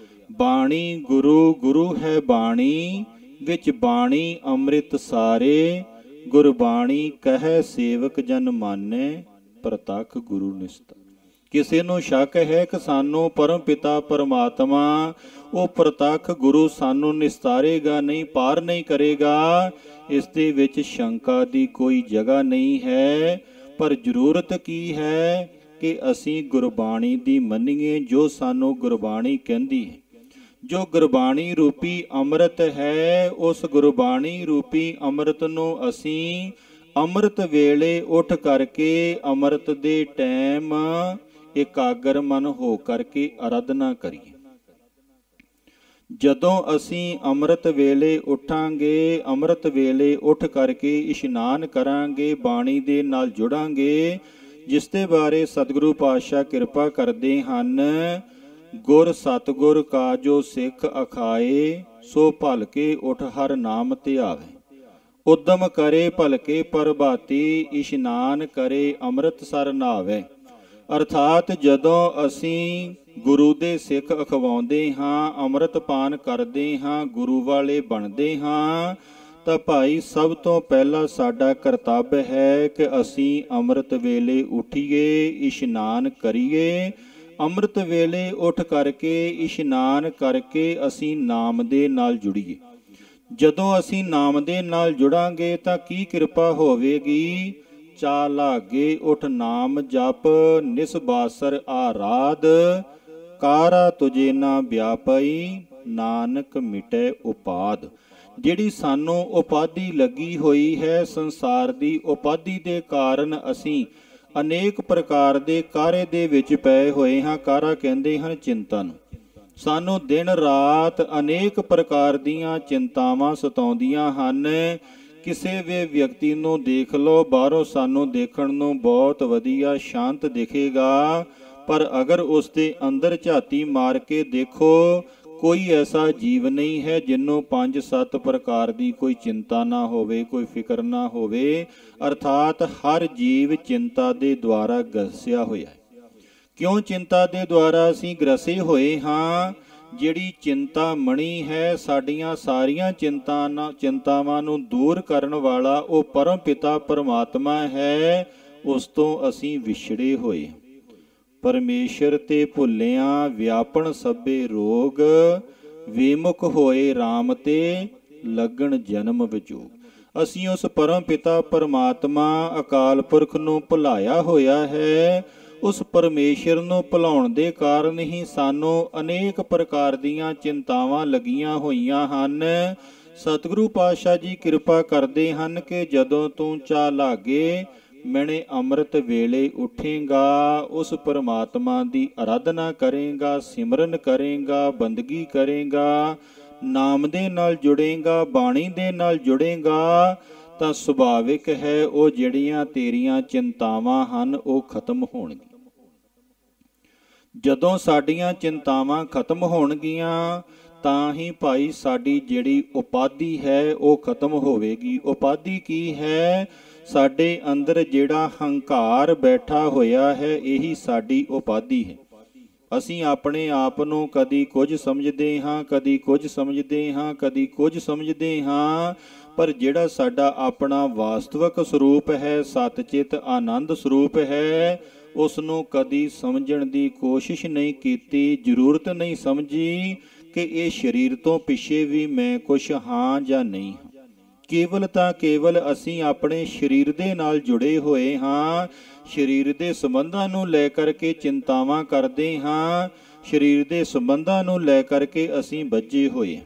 [SPEAKER 1] ਬਾਣੀ ਗੁਰੂ, ਗੁਰੂ ਹੈ ਬਾਣੀ, ਵਿੱਚ ਬਾਣੀ ਅੰਮ੍ਰਿਤ ਸਾਰੇ, ਗੁਰਬਾਣੀ ਕਹੈ ਸੇਵਕ ਜਨ ਮਾਨੈ, ਪ੍ਰਤੱਖ ਗੁਰੂ ਨਿਸਤ। ਕਿਸੇ ਨੂੰ ਸ਼ੱਕ ਹੈ ਕਿ ਸਾਨੂੰ ਪਰਮ ਪਿਤਾ ਪਰਮਾਤਮਾ ਉਹ ਪ੍ਰਤੱਖ ਗੁਰੂ ਸਾਨੂੰ ਨਿਸਤਾਰੇਗਾ ਨਹੀਂ, ਪਾਰ ਨਹੀਂ ਕਰੇਗਾ, ਇਸ ਦੇ ਵਿੱਚ ਸ਼ੰਕਾ ਦੀ ਕੋਈ ਜਗ੍ਹਾ ਨਹੀਂ ਹੈ। ਪਰ ਜ਼ਰੂਰਤ ਕੀ ਹੈ ਕਿ ਅਸੀਂ ਗੁਰਬਾਣੀ ਦੀ ਮੰਨੀਏ, ਜੋ ਸਾਨੂੰ ਗੁਰਬਾਣੀ ਕਹਿੰਦੀ ਹੈ। ਜੋ ਗੁਰਬਾਣੀ ਰੂਪੀ ਅੰਮ੍ਰਿਤ ਹੈ, ਉਸ ਗੁਰਬਾਣੀ ਰੂਪੀ ਅੰਮ੍ਰਿਤ ਨੂੰ ਅਸੀਂ ਅੰਮ੍ਰਿਤ ਵੇਲੇ ਉੱਠ ਕਰਕੇ ਅੰਮ੍ਰਿਤ ਦੇ ਟਾਈਮ ਇਕਾਗਰ ਮਨ ਹੋ ਕਰਕੇ ਆਰਾਧਨਾ ਕਰੀਏ। ਜਦੋਂ ਅਸੀਂ ਅੰਮ੍ਰਿਤ ਵੇਲੇ ਉੱਠਾਂਗੇ, ਅੰਮ੍ਰਿਤ ਵੇਲੇ ਉੱਠ ਕਰਕੇ ਇਸ਼ਨਾਨ ਕਰਾਂਗੇ, ਬਾਣੀ ਦੇ ਨਾਲ ਜੁੜਾਂਗੇ, ਜਿਸ ਦੇ ਬਾਰੇ ਸਤਿਗੁਰੂ ਪਾਤਸ਼ਾਹ ਕਿਰਪਾ ਕਰਦੇ ਹਨ। ਗੁਰ ਸਤਿਗੁਰ ਕਾ ਜੋ ਸਿੱਖ ਅਖਾਏ, ਸੋ ਭਲਕੇ ਉੱਠ ਹਰ ਨਾਮ ਧਿਆਵੇ। ਉਦਮ ਕਰੇ ਭਲਕੇ ਪ੍ਰਭਾਤੀ, ਇਸ਼ਨਾਨ ਕਰੇ ਅੰਮ੍ਰਿਤਸਰ ਨਾਵੇ। ਅਰਥਾਤ ਜਦੋਂ ਅਸੀਂ ਗੁਰੂ ਦੇ ਸਿੱਖ ਅਖਵਾਉਂਦੇ ਹਾਂ, ਅੰਮ੍ਰਿਤ ਪਾਨ ਕਰਦੇ ਹਾਂ, ਗੁਰੂ ਵਾਲੇ ਬਣਦੇ ਹਾਂ, ਤਾਂ ਭਾਈ ਸਭ ਤੋਂ ਪਹਿਲਾਂ ਸਾਡਾ ਕਰਤੱਵ ਹੈ ਕਿ ਅਸੀਂ ਅੰਮ੍ਰਿਤ ਵੇਲੇ ਉੱਠੀਏ, ਇਸ਼ਨਾਨ ਕਰੀਏ। ਅੰਮ੍ਰਿਤ ਵੇਲੇ ਉੱਠ ਕਰਕੇ ਇਸ਼ਨਾਨ ਕਰਕੇ ਅਸੀਂ ਨਾਮ ਦੇ ਨਾਲ ਜੁੜੀਏ। ਜਦੋਂ ਅਸੀਂ ਨਾਮ ਦੇ ਨਾਲ ਜੁੜਾਂਗੇ ਤਾਂ ਕੀ ਕਿਰਪਾ ਹੋਵੇਗੀ? ਚਾ ਲਾਗੇ ਉਠ ਨਾਮ ਜਪ, ਨਿਸਬਾਸਰ ਆਰਾਧ, ਕਾਰਾ ਤੁਝੇ ਨਾ ਵਿਆਪਈ, ਨਾਨਕ ਮਿਟੇ ਉਪਾਦ। ਜਿਹੜੀ ਸਾਨੂੰ ਉਪਾਧੀ ਲੱਗੀ ਹੋਈ ਹੈ, ਸੰਸਾਰ ਦੀ ਉਪਾਧੀ ਦੇ ਕਾਰਨ ਅਸੀਂ ਅਨੇਕ ਪ੍ਰਕਾਰ ਦੇ ਕਾਰੇ ਦੇ ਵਿੱਚ ਪਏ ਹੋਏ ਹਾਂ। ਕਾਰਾ ਕਹਿੰਦੇ ਹਨ ਚਿੰਤਾ ਨੂੰ। ਸਾਨੂੰ ਦਿਨ ਰਾਤ ਅਨੇਕ ਪ੍ਰਕਾਰ ਦੀਆਂ ਚਿੰਤਾਵਾਂ ਸਤਾਉਂਦੀਆਂ ਹਨ। ਕਿਸੇ ਵੀ ਵਿਅਕਤੀ ਨੂੰ ਦੇਖ ਲਓ, ਬਾਹਰੋਂ ਸਾਨੂੰ ਦੇਖਣ ਨੂੰ ਬਹੁਤ ਵਧੀਆ ਸ਼ਾਂਤ ਦਿਖੇਗਾ, ਪਰ ਅਗਰ ਉਸ ਦੇ ਅੰਦਰ ਝਾਤੀ ਮਾਰ ਕੇ ਦੇਖੋ, ਕੋਈ ਐਸਾ ਜੀਵ ਨਹੀਂ ਹੈ ਜਿਹਨੂੰ 5-7 ਪ੍ਰਕਾਰ ਦੀ ਕੋਈ ਚਿੰਤਾ ਨਾ ਹੋਵੇ, ਕੋਈ ਫਿਕਰ ਨਾ ਹੋਵੇ। ਅਰਥਾਤ ਹਰ ਜੀਵ ਚਿੰਤਾ ਦੇ ਦੁਆਰਾ ਗ੍ਰਸਿਆ ਹੋਇਆ ਹੈ। ਕਿਉਂ ਚਿੰਤਾ ਦੇ ਦੁਆਰਾ ਅਸੀਂ ਗ੍ਰਸੇ ਹੋਏ ਹਾਂ? ਜਿਹੜੀ ਚਿੰਤਾ ਮਣੀ ਹੈ, ਸਾਡੀਆਂ ਸਾਰੀਆਂ ਚਿੰਤਾਵਾਂ ਨੂੰ ਦੂਰ ਕਰਨ ਵਾਲਾ ਉਹ ਪਰਮ ਪਿਤਾ ਪਰਮਾਤਮਾ ਹੈ, ਉਸ ਤੋਂ ਅਸੀਂ ਵਿਛੜੇ ਹੋਏ। ਪਰਮੇਸ਼ਰ ਤੇ ਭੁੱਲਿਆਂ ਵਿਆਪਣ ਸਭੇ ਰੋਗ, ਵਿਮੁਖ ਹੋਏ RAM ਤੇ ਲੱਗਣ ਜਨਮ ਵਿਜੋਗ। ਅਸੀਂ ਉਸ ਪਰਮ ਪਿਤਾ ਪਰਮਾਤਮਾ ਅਕਾਲ ਪੁਰਖ ਨੂੰ ਭੁਲਾਇਆ ਹੋਇਆ ਹੈ। ਉਸ ਪਰਮੇਸ਼ਰ ਨੂੰ ਭੁਲਾਉਣ ਦੇ ਕਾਰਨ ਹੀ ਸਾਨੂੰ ਅਨੇਕ ਪ੍ਰਕਾਰ ਦੀਆਂ ਚਿੰਤਾਵਾਂ ਲੱਗੀਆਂ ਹੋਈਆਂ ਹਨ। ਸਤਿਗੁਰੂ ਪਾਤਸ਼ਾਹ ਜੀ ਕਿਰਪਾ ਕਰਦੇ ਹਨ ਕਿ ਜਦੋਂ ਤੂੰ ਚਾਹ ਲਾਗੇ ਮੈਨੇ ਅੰਮ੍ਰਿਤ ਵੇਲੇ ਉੱਠੇਗਾ, ਉਸ ਪਰਮਾਤਮਾ ਦੀ ਆਰਾਧਨਾ ਕਰੇਗਾ, ਸਿਮਰਨ ਕਰੇਗਾ, ਬੰਦਗੀ ਕਰੇਗਾ, ਨਾਮ ਦੇ ਨਾਲ ਜੁੜੇਗਾ, ਬਾਣੀ ਦੇ ਨਾਲ ਜੁੜੇਗਾ, ਤਾਂ ਸੁਭਾਵਿਕ ਹੈ ਉਹ ਜਿਹੜੀਆਂ ਤੇਰੀਆਂ ਚਿੰਤਾਵਾਂ ਹਨ ਉਹ ਖਤਮ ਹੋਣਗੀਆਂ। ਜਦੋਂ ਸਾਡੀਆਂ ਚਿੰਤਾਵਾਂ ਖਤਮ ਹੋਣਗੀਆਂ ਤਾਂ ਹੀ ਭਾਈ ਸਾਡੀ ਜਿਹੜੀ ਉਪਾਧੀ ਹੈ ਉਹ ਖਤਮ ਹੋਵੇਗੀ। ਉਪਾਧੀ ਕੀ ਹੈ? ਸਾਡੇ ਅੰਦਰ ਜਿਹੜਾ ਹੰਕਾਰ ਬੈਠਾ ਹੋਇਆ ਹੈ, ਇਹੀ ਸਾਡੀ ਉਪਾਧੀ ਹੈ। ਅਸੀਂ ਆਪਣੇ ਆਪ ਨੂੰ ਕਦੀ ਕੁਝ ਸਮਝਦੇ ਹਾਂ, ਕਦੀ ਕੁਝ ਸਮਝਦੇ ਹਾਂ, ਕਦੀ ਕੁਝ ਸਮਝਦੇ ਹਾਂ, ਪਰ ਜਿਹੜਾ ਸਾਡਾ ਆਪਣਾ ਵਾਸਤਵਿਕ ਸਰੂਪ ਹੈ, ਸਤਿਚਿਤ ਆਨੰਦ ਸਰੂਪ ਹੈ, ਉਸ ਨੂੰ ਕਦੀ ਸਮਝਣ ਦੀ ਕੋਸ਼ਿਸ਼ ਨਹੀਂ ਕੀਤੀ, ਜ਼ਰੂਰਤ ਨਹੀਂ ਸਮਝੀ ਕਿ ਇਹ ਸਰੀਰ ਤੋਂ ਪਿੱਛੇ ਵੀ ਮੈਂ ਕੁਛ ਹਾਂ ਜਾਂ ਨਹੀਂ ਹਾਂ। ਕੇਵਲ ਤਾਂ ਕੇਵਲ ਅਸੀਂ ਆਪਣੇ ਸਰੀਰ ਦੇ ਨਾਲ ਜੁੜੇ ਹੋਏ ਹਾਂ, ਸਰੀਰ ਦੇ ਸੰਬੰਧਾਂ ਨੂੰ ਲੈ ਕਰਕੇ ਚਿੰਤਾਵਾਂ ਕਰਦੇ ਹਾਂ, ਸਰੀਰ ਦੇ ਸੰਬੰਧਾਂ ਨੂੰ ਲੈ ਕਰਕੇ ਅਸੀਂ ਬੱਝੇ ਹੋਏ ਹਾਂ।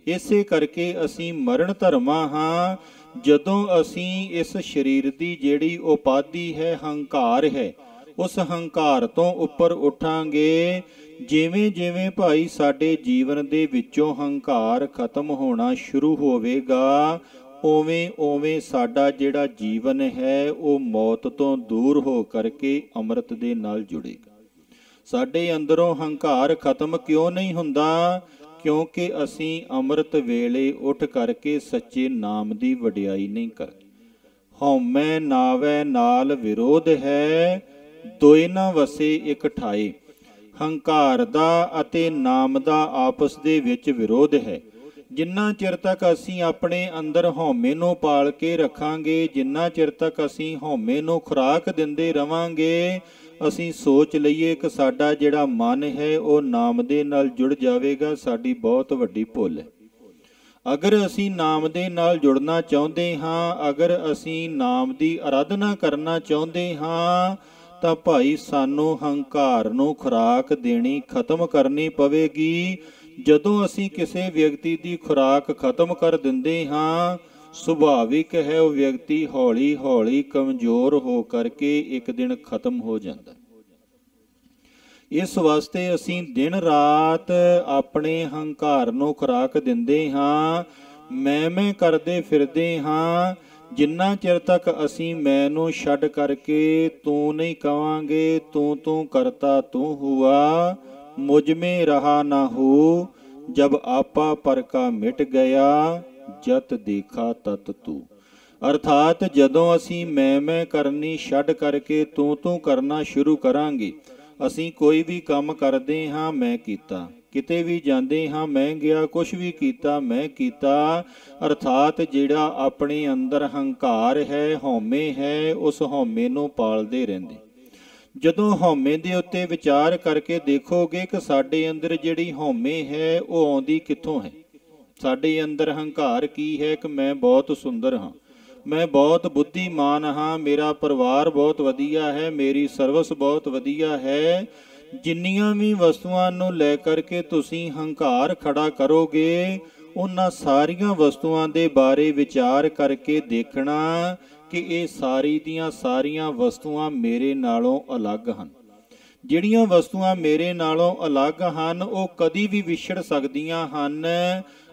[SPEAKER 1] ਇਸੇ ਕਰਕੇ ਅਸੀਂ ਮਰਨ ਧਰਮਾ ਹਾਂ। ਜਦੋਂ ਅਸੀਂ ਇਸ ਸਰੀਰ ਦੀ ਜਿਹੜੀ ਉਪਾਧੀ ਹੈ, ਹੰਕਾਰ ਹੈ, ਉਸ ਹੰਕਾਰ ਤੋਂ ਉੱਪਰ ਉੱਠਾਂਗੇ, ਜਿਵੇਂ ਜਿਵੇਂ ਭਾਈ ਸਾਡੇ ਜੀਵਨ ਦੇ ਵਿੱਚੋਂ ਹੰਕਾਰ ਖਤਮ ਹੋਣਾ ਸ਼ੁਰੂ ਹੋਵੇਗਾ, ਉਵੇਂ ਉਵੇਂ ਸਾਡਾ ਜਿਹੜਾ ਜੀਵਨ ਹੈ ਉਹ ਮੌਤ ਤੋਂ ਦੂਰ ਹੋ ਕਰਕੇ ਅੰਮ੍ਰਿਤ ਦੇ ਨਾਲ ਜੁੜੇਗਾ। ਸਾਡੇ ਅੰਦਰੋਂ ਹੰਕਾਰ ਖਤਮ ਕਿਉਂ ਨਹੀਂ ਹੁੰਦਾ? ਕਿਉਂਕਿ ਅਸੀਂ ਅੰਮ੍ਰਿਤ ਵੇਲੇ ਉੱਠ ਕਰਕੇ ਸੱਚੇ ਨਾਮ ਦੀ ਵਡਿਆਈ ਨਹੀਂ ਕਰਦੇ। ਹਉਮੈ ਨਾਵੈ ਨਾਲ ਵਿਰੋਧ ਹੈ, ਦੋਇ ਨਾ ਵਸੇ ਇਕ ਠਾਏ। ਹੰਕਾਰ ਦਾ ਅਤੇ ਨਾਮ ਦਾ ਆਪਸ ਦੇ ਵਿੱਚ ਵਿਰੋਧ ਹੈ। ਜਿੰਨਾ ਚਿਰ ਤੱਕ ਅਸੀਂ ਆਪਣੇ ਅੰਦਰ ਹਉਮੈ ਨੂੰ ਪਾਲ ਕੇ ਰੱਖਾਂਗੇ, ਜਿੰਨਾ ਚਿਰ ਤੱਕ ਅਸੀਂ ਹਉਮੈ ਨੂੰ ਖੁਰਾਕ ਦਿੰਦੇ ਰਵਾਂਗੇ, ਅਸੀਂ ਸੋਚ ਲਈਏ ਕਿ ਸਾਡਾ ਜਿਹੜਾ ਮਨ ਹੈ ਉਹ ਨਾਮ ਦੇ ਨਾਲ ਜੁੜ ਜਾਵੇਗਾ, ਸਾਡੀ ਬਹੁਤ ਵੱਡੀ ਭੁੱਲ ਹੈ। ਅਗਰ ਅਸੀਂ ਨਾਮ ਦੇ ਨਾਲ ਜੁੜਨਾ ਚਾਹੁੰਦੇ ਹਾਂ, ਅਗਰ ਅਸੀਂ ਨਾਮ ਦੀ ਆਰਾਧਨਾ ਕਰਨਾ ਚਾਹੁੰਦੇ ਹਾਂ, ਤਾਂ ਭਾਈ ਸਾਨੂੰ ਹੰਕਾਰ ਨੂੰ ਖੁਰਾਕ ਦੇਣੀ ਖਤਮ ਕਰਨੀ ਪਵੇਗੀ। ਜਦੋਂ ਅਸੀਂ ਕਿਸੇ ਵਿਅਕਤੀ ਦੀ ਖੁਰਾਕ ਖਤਮ ਕਰ ਦਿੰਦੇ ਹਾਂ, ਸੁਭਾਵਿਕ ਹੈ ਉਹ ਵਿਅਕਤੀ ਹੌਲੀ ਹੌਲੀ ਕਮਜ਼ੋਰ ਹੋ ਕਰਕੇ ਇੱਕ ਦਿਨ ਖਤਮ ਹੋ ਜਾਂਦਾ। ਇਸ ਵਾਸਤੇ ਅਸੀਂ ਦਿਨ ਰਾਤ ਆਪਣੇ ਹੰਕਾਰ ਨੂੰ ਖੁਰਾਕ ਦਿੰਦੇ ਹਾਂ, ਮੈਂ ਕਰਦੇ ਫਿਰਦੇ ਹਾਂ। ਜਿੰਨਾ ਚਿਰ ਤੱਕ ਅਸੀਂ ਮੈਂ ਨੂੰ ਛੱਡ ਕਰਕੇ ਤੂੰ ਨਹੀਂ ਕਵਾਂਗੇ, ਤੂੰ ਕਰਤਾ ਤੂੰ ਹੁਆ, ਮੁਝ ਮੇਂ ਰਹਾ ਨਾ ਹੋ, ਜਬ ਆਪਾ ਪਰ ਕਾ ਮਿਟ ਗਿਆ, ਜਤ ਦੇਖਾ ਤਤ ਤੂ। ਅਰਥਾਤ ਜਦੋਂ ਅਸੀਂ ਮੈਂ ਕਰਨੀ ਛੱਡ ਕਰਕੇ ਤੂੰ ਕਰਨਾ ਸ਼ੁਰੂ ਕਰਾਂਗੇ, ਅਸੀਂ ਕੋਈ ਵੀ ਕੰਮ ਕਰਦੇ ਹਾਂ ਮੈਂ ਕੀਤਾ, ਕਿਤੇ ਵੀ ਜਾਂਦੇ ਹਾਂ ਮੈਂ ਗਿਆ, ਕੁਛ ਵੀ ਕੀਤਾ ਮੈਂ ਕੀਤਾ, ਅਰਥਾਤ ਜਿਹੜਾ ਆਪਣੇ ਅੰਦਰ ਹੰਕਾਰ ਹੈ, ਹਉਮੈ ਹੈ, ਉਸ ਹਉਮੈ ਨੂੰ ਪਾਲਦੇ ਰਹਿੰਦੇ। ਜਦੋਂ ਹਉਮੈ ਦੇ ਉੱਤੇ ਵਿਚਾਰ ਕਰਕੇ ਦੇਖੋਗੇ ਕਿ ਸਾਡੇ ਅੰਦਰ ਜਿਹੜੀ ਹਉਮੈ ਹੈ ਉਹ ਆਉਂਦੀ ਕਿੱਥੋਂ ਹੈ। ਸਾਡੇ ਅੰਦਰ ਹੰਕਾਰ ਕੀ ਹੈ ਕਿ ਮੈਂ ਬਹੁਤ ਸੁੰਦਰ ਹਾਂ, ਮੈਂ ਬਹੁਤ ਬੁੱਧੀਮਾਨ ਹਾਂ, ਮੇਰਾ ਪਰਿਵਾਰ ਬਹੁਤ ਵਧੀਆ ਹੈ, ਮੇਰੀ ਸਰਵਿਸ ਬਹੁਤ ਵਧੀਆ ਹੈ। ਜਿੰਨੀਆਂ ਵੀ ਵਸਤੂਆਂ ਨੂੰ ਲੈ ਕਰਕੇ ਤੁਸੀਂ ਹੰਕਾਰ ਖੜਾ ਕਰੋਗੇ, ਉਹਨਾਂ ਸਾਰੀਆਂ ਵਸਤੂਆਂ ਦੇ ਬਾਰੇ ਵਿਚਾਰ ਕਰਕੇ ਦੇਖਣਾ ਕਿ ਇਹ ਸਾਰੀ ਦੀਆਂ ਸਾਰੀਆਂ ਵਸਤੂਆਂ ਮੇਰੇ ਨਾਲੋਂ ਅਲੱਗ ਹਨ। ਜਿਹੜੀਆਂ ਵਸਤੂਆਂ ਮੇਰੇ ਨਾਲੋਂ ਅਲੱਗ ਹਨ ਉਹ ਕਦੀ ਵੀ ਵਿਛੜ ਸਕਦੀਆਂ ਹਨ।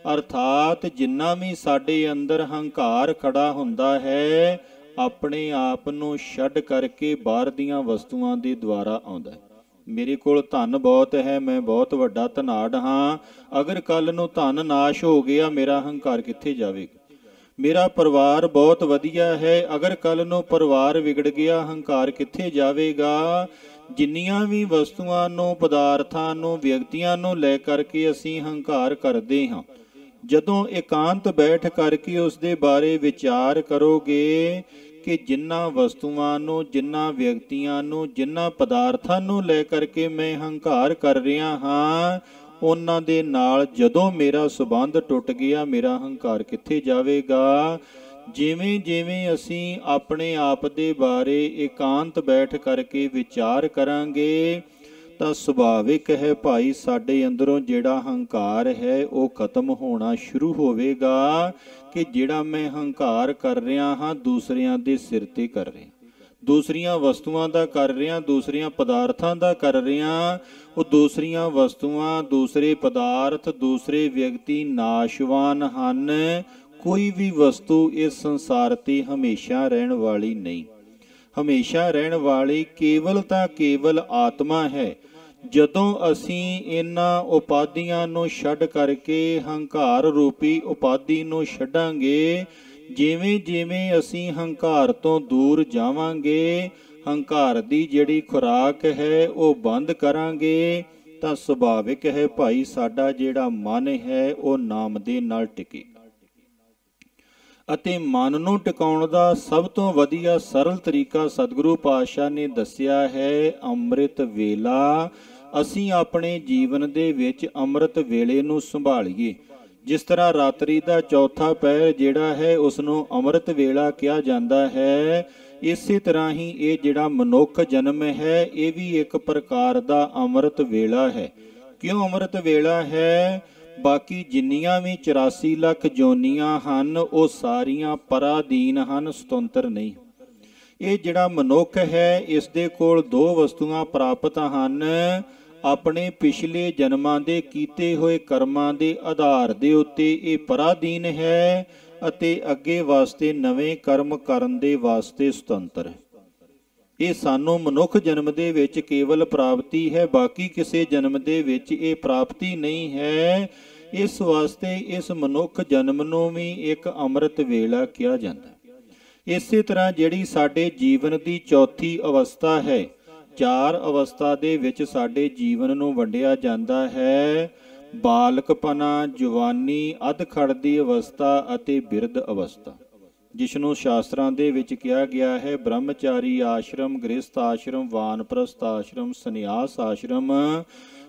[SPEAKER 1] ਅਰਥਾਤ ਜਿੰਨਾ ਵੀ ਸਾਡੇ ਅੰਦਰ ਹੰਕਾਰ ਖੜਾ ਹੁੰਦਾ ਹੈ, ਆਪਣੇ ਆਪ ਨੂੰ ਛੱਡ ਕਰਕੇ ਬਾਹਰ ਦੀਆਂ ਵਸਤੂਆਂ ਦੇ ਦੁਆਰਾ ਆਉਂਦਾ ਹੈ। ਮੇਰੇ ਕੋਲ ਧਨ ਬਹੁਤ ਹੈ, ਮੈਂ ਬਹੁਤ ਵੱਡਾ ਧਨਾਢ ਹਾਂ, ਅਗਰ ਕੱਲ ਨੂੰ ਧਨ ਨਾਸ਼ ਹੋ ਗਿਆ, ਮੇਰਾ ਹੰਕਾਰ ਕਿੱਥੇ ਜਾਵੇਗਾ। ਮੇਰਾ ਪਰਿਵਾਰ ਬਹੁਤ ਵਧੀਆ ਹੈ, ਅਗਰ ਕੱਲ ਨੂੰ ਪਰਿਵਾਰ ਵਿਗੜ ਗਿਆ, ਹੰਕਾਰ ਕਿੱਥੇ ਜਾਵੇਗਾ। ਜਿੰਨੀਆਂ ਵੀ ਵਸਤੂਆਂ ਨੂੰ, ਪਦਾਰਥਾਂ ਨੂੰ, ਵਿਅਕਤੀਆਂ ਨੂੰ ਲੈ ਕਰਕੇ ਅਸੀਂ ਹੰਕਾਰ ਕਰਦੇ ਹਾਂ, ਜਦੋਂ ਇਕਾਂਤ ਬੈਠ ਕਰਕੇ ਉਸ ਦੇ ਬਾਰੇ ਵਿਚਾਰ ਕਰੋਗੇ ਕਿ ਜਿਨ੍ਹਾਂ ਵਸਤੂਆਂ ਨੂੰ, ਜਿਨ੍ਹਾਂ ਵਿਅਕਤੀਆਂ ਨੂੰ, ਜਿਨ੍ਹਾਂ ਪਦਾਰਥਾਂ ਨੂੰ ਲੈ ਕਰਕੇ ਮੈਂ ਹੰਕਾਰ ਕਰ ਰਿਹਾ ਹਾਂ, ਉਹਨਾਂ ਦੇ ਨਾਲ ਜਦੋਂ ਮੇਰਾ ਸੰਬੰਧ ਟੁੱਟ ਗਿਆ, ਮੇਰਾ ਹੰਕਾਰ ਕਿੱਥੇ ਜਾਵੇਗਾ। ਜਿਵੇਂ ਜਿਵੇਂ ਅਸੀਂ ਆਪਣੇ ਆਪ ਦੇ ਬਾਰੇ ਇਕਾਂਤ ਬੈਠ ਕਰਕੇ ਵਿਚਾਰ ਕਰਾਂਗੇ ਤਾਂ ਸੁਭਾਵਿਕ ਹੈ ਭਾਈ ਸਾਡੇ ਅੰਦਰੋਂ ਜਿਹੜਾ ਹੰਕਾਰ ਹੈ ਉਹ ਖਤਮ ਹੋਣਾ ਸ਼ੁਰੂ ਹੋਵੇਗਾ ਕਿ ਜਿਹੜਾ ਮੈਂ ਹੰਕਾਰ ਕਰ ਰਿਹਾ ਹਾਂ ਦੂਸਰਿਆਂ ਦੇ ਸਿਰ ਤੇ ਕਰ ਰਿਹਾ, ਦੂਸਰੀਆਂ ਵਸਤੂਆਂ ਦਾ ਕਰ ਰਿਹਾ, ਦੂਸਰੀਆਂ ਪਦਾਰਥਾਂ ਦਾ ਕਰ ਰਿਹਾ। ਉਹ ਦੂਸਰੀਆਂ ਵਸਤੂਆਂ, ਦੂਸਰੇ ਪਦਾਰਥ, ਦੂਸਰੇ ਵਿਅਕਤੀ ਨਾਸ਼ਵਾਨ ਹਨ। ਕੋਈ ਵੀ ਵਸਤੂ ਇਸ ਸੰਸਾਰ ਤੇ ਹਮੇਸ਼ਾ ਰਹਿਣ ਵਾਲੀ ਨਹੀਂ। ਹਮੇਸ਼ਾ ਰਹਿਣ ਵਾਲੀ ਕੇਵਲ ਤਾਂ ਕੇਵਲ ਆਤਮਾ ਹੈ। ਜਦੋਂ ਅਸੀਂ ਇਹਨਾਂ ਉਪਾਧੀਆਂ ਨੂੰ ਛੱਡ ਕਰਕੇ ਹੰਕਾਰ ਰੂਪੀ ਉਪਾਧੀ ਨੂੰ ਛੱਡਾਂਗੇ, ਜਿਵੇਂ ਜਿਵੇਂ ਅਸੀਂ ਹੰਕਾਰ ਤੋਂ ਦੂਰ ਜਾਵਾਂਗੇ, ਹੰਕਾਰ ਦੀ ਜਿਹੜੀ ਖੁਰਾਕ ਹੈ ਉਹ ਬੰਦ ਕਰਾਂਗੇ, ਤਾਂ ਸੁਭਾਵਿਕ ਹੈ ਭਾਈ ਸਾਡਾ ਜਿਹੜਾ ਮਨ ਹੈ ਉਹ ਨਾਮ ਦੇ ਨਾਲ ਟਿਕੇ। ਅਤੇ ਮਨ ਨੂੰ ਟਿਕਾਉਣ ਦਾ ਸਭ ਤੋਂ ਵਧੀਆ ਸਰਲ ਤਰੀਕਾ ਸਤਿਗੁਰੂ ਪਾਤਸ਼ਾਹ ਨੇ ਦੱਸਿਆ ਹੈ ਅੰਮ੍ਰਿਤ ਵੇਲਾ। ਅਸੀਂ ਆਪਣੇ ਜੀਵਨ ਦੇ ਵਿੱਚ ਅੰਮ੍ਰਿਤ ਵੇਲੇ ਨੂੰ ਸੰਭਾਲੀਏ। ਜਿਸ ਤਰ੍ਹਾਂ ਰਾਤਰੀ ਦਾ ਚੌਥਾ ਪਹਿਰ ਜਿਹੜਾ ਹੈ ਉਸ ਨੂੰ ਅੰਮ੍ਰਿਤ ਵੇਲਾ ਕਿਹਾ ਜਾਂਦਾ ਹੈ, ਇਸੇ ਤਰ੍ਹਾਂ ਹੀ ਇਹ ਜਿਹੜਾ ਮਨੁੱਖ ਜਨਮ ਹੈ ਇਹ ਵੀ ਇੱਕ ਪ੍ਰਕਾਰ ਦਾ ਅੰਮ੍ਰਿਤ ਵੇਲਾ ਹੈ। ਕਿਉਂ ਅੰਮ੍ਰਿਤ ਵੇਲਾ ਹੈ? ਬਾਕੀ ਜਿੰਨੀਆਂ ਵੀ 84 ਲੱਖ ਜੋਨੀਆਂ ਹਨ ਉਹ ਸਾਰੀਆਂ ਪਰਾਧੀਨ ਹਨ, ਸੁਤੰਤਰ ਨਹੀਂ। ਇਹ ਜਿਹੜਾ ਮਨੁੱਖ ਹੈ ਇਸ ਦੇ ਕੋਲ ਦੋ ਵਸਤੂਆਂ ਪ੍ਰਾਪਤ ਹਨ। ਆਪਣੇ ਪਿਛਲੇ ਜਨਮਾਂ ਦੇ ਕੀਤੇ ਹੋਏ ਕਰਮਾਂ ਦੇ ਆਧਾਰ ਦੇ ਉੱਤੇ ਇਹ ਪਰਾਧੀਨ ਹੈ ਅਤੇ ਅੱਗੇ ਵਾਸਤੇ ਨਵੇਂ ਕਰਮ ਕਰਨ ਦੇ ਵਾਸਤੇ ਸੁਤੰਤਰ ਹੈ। ਇਹ ਸਾਨੂੰ ਮਨੁੱਖ ਜਨਮ ਦੇ ਵਿੱਚ ਕੇਵਲ ਪ੍ਰਾਪਤੀ ਹੈ, ਬਾਕੀ ਕਿਸੇ ਜਨਮ ਦੇ ਵਿੱਚ ਇਹ ਪ੍ਰਾਪਤੀ ਨਹੀਂ ਹੈ। ਇਸ ਵਾਸਤੇ ਇਸ ਮਨੁੱਖ ਜਨਮ ਨੂੰ ਵੀ ਇੱਕ ਅੰਮ੍ਰਿਤ ਵੇਲਾ ਕਿਹਾ ਜਾਂਦਾ ਹੈ। ਇਸੇ ਤਰ੍ਹਾਂ ਜਿਹੜੀ ਸਾਡੇ ਜੀਵਨ ਦੀ ਚੌਥੀ ਅਵਸਥਾ ਹੈ, ਚਾਰ ਅਵਸਥਾ ਦੇ ਵਿੱਚ ਸਾਡੇ ਜੀਵਨ ਨੂੰ ਵੰਡਿਆ ਜਾਂਦਾ ਹੈ। ਬਾਲਕਪਨਾ, ਜਵਾਨੀ, ਅਧਖੜ ਦੀ ਅਵਸਥਾ ਅਤੇ ਬਿਰਧ ਅਵਸਥਾ, ਜਿਸ ਨੂੰ ਸ਼ਾਸਤਰਾਂ ਦੇ ਵਿੱਚ ਕਿਹਾ ਗਿਆ ਹੈ ਬ੍ਰਹਮਚਾਰੀ ਆਸ਼ਰਮ, ਗ੍ਰਸਥ ਆਸ਼ਰਮ, ਵਾਨਪ੍ਰਸਥ ਆਸ਼ਰਮ, ਸੰਨਿਆਸ ਆਸ਼ਰਮ।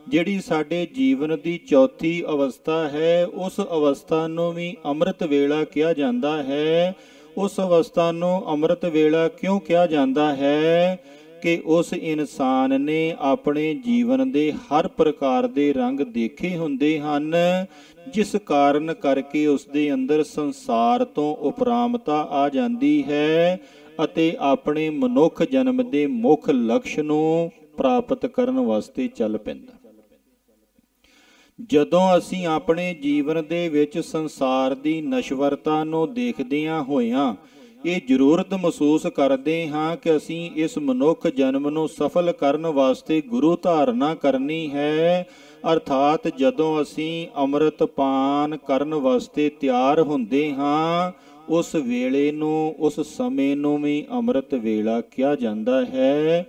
[SPEAKER 1] ਜਿਹੜੀ ਸਾਡੇ ਜੀਵਨ ਦੀ ਚੌਥੀ ਅਵਸਥਾ ਹੈ ਉਸ ਅਵਸਥਾ ਨੂੰ ਵੀ ਅੰਮ੍ਰਿਤ ਵੇਲਾ ਕਿਹਾ ਜਾਂਦਾ ਹੈ। ਉਸ ਅਵਸਥਾ ਨੂੰ ਅੰਮ੍ਰਿਤ ਵੇਲਾ ਕਿਉਂ ਕਿਹਾ ਜਾਂਦਾ ਹੈ ਕਿ ਉਸ ਇਨਸਾਨ ਨੇ ਆਪਣੇ ਜੀਵਨ ਦੇ ਹਰ ਪ੍ਰਕਾਰ ਦੇ ਰੰਗ ਦੇਖੇ ਹੁੰਦੇ ਹਨ, ਜਿਸ ਕਾਰਨ ਕਰਕੇ ਉਸ ਦੇ ਅੰਦਰ ਸੰਸਾਰ ਤੋਂ ਉਪਰਾਮਤਾ ਆ ਜਾਂਦੀ ਹੈ ਅਤੇ ਆਪਣੇ ਮਨੁੱਖ ਜਨਮ ਦੇ ਮੁੱਖ ਲਕਸ਼ ਨੂੰ ਪ੍ਰਾਪਤ ਕਰਨ ਵਾਸਤੇ ਚੱਲ ਪੈਂਦਾ। ਜਦੋਂ ਅਸੀਂ ਆਪਣੇ ਜੀਵਨ ਦੇ ਵਿੱਚ ਸੰਸਾਰ ਦੀ ਨਸ਼ਵਰਤਾ ਨੂੰ ਦੇਖਦਿਆਂ ਹੋਇਆਂ ਇਹ ਜ਼ਰੂਰਤ ਮਹਿਸੂਸ ਕਰਦੇ ਹਾਂ ਕਿ ਅਸੀਂ ਇਸ ਮਨੁੱਖ ਜਨਮ ਨੂੰ ਸਫਲ ਕਰਨ ਵਾਸਤੇ ਗੁਰੂ ਧਾਰਨਾ ਕਰਨੀ ਹੈ, ਅਰਥਾਤ ਜਦੋਂ ਅਸੀਂ ਅੰਮ੍ਰਿਤ ਪਾਨ ਕਰਨ ਵਾਸਤੇ ਤਿਆਰ ਹੁੰਦੇ ਹਾਂ ਉਸ ਵੇਲੇ ਨੂੰ, ਉਸ ਸਮੇਂ ਨੂੰ ਵੀ ਅੰਮ੍ਰਿਤ ਵੇਲਾ ਕਿਹਾ ਜਾਂਦਾ ਹੈ।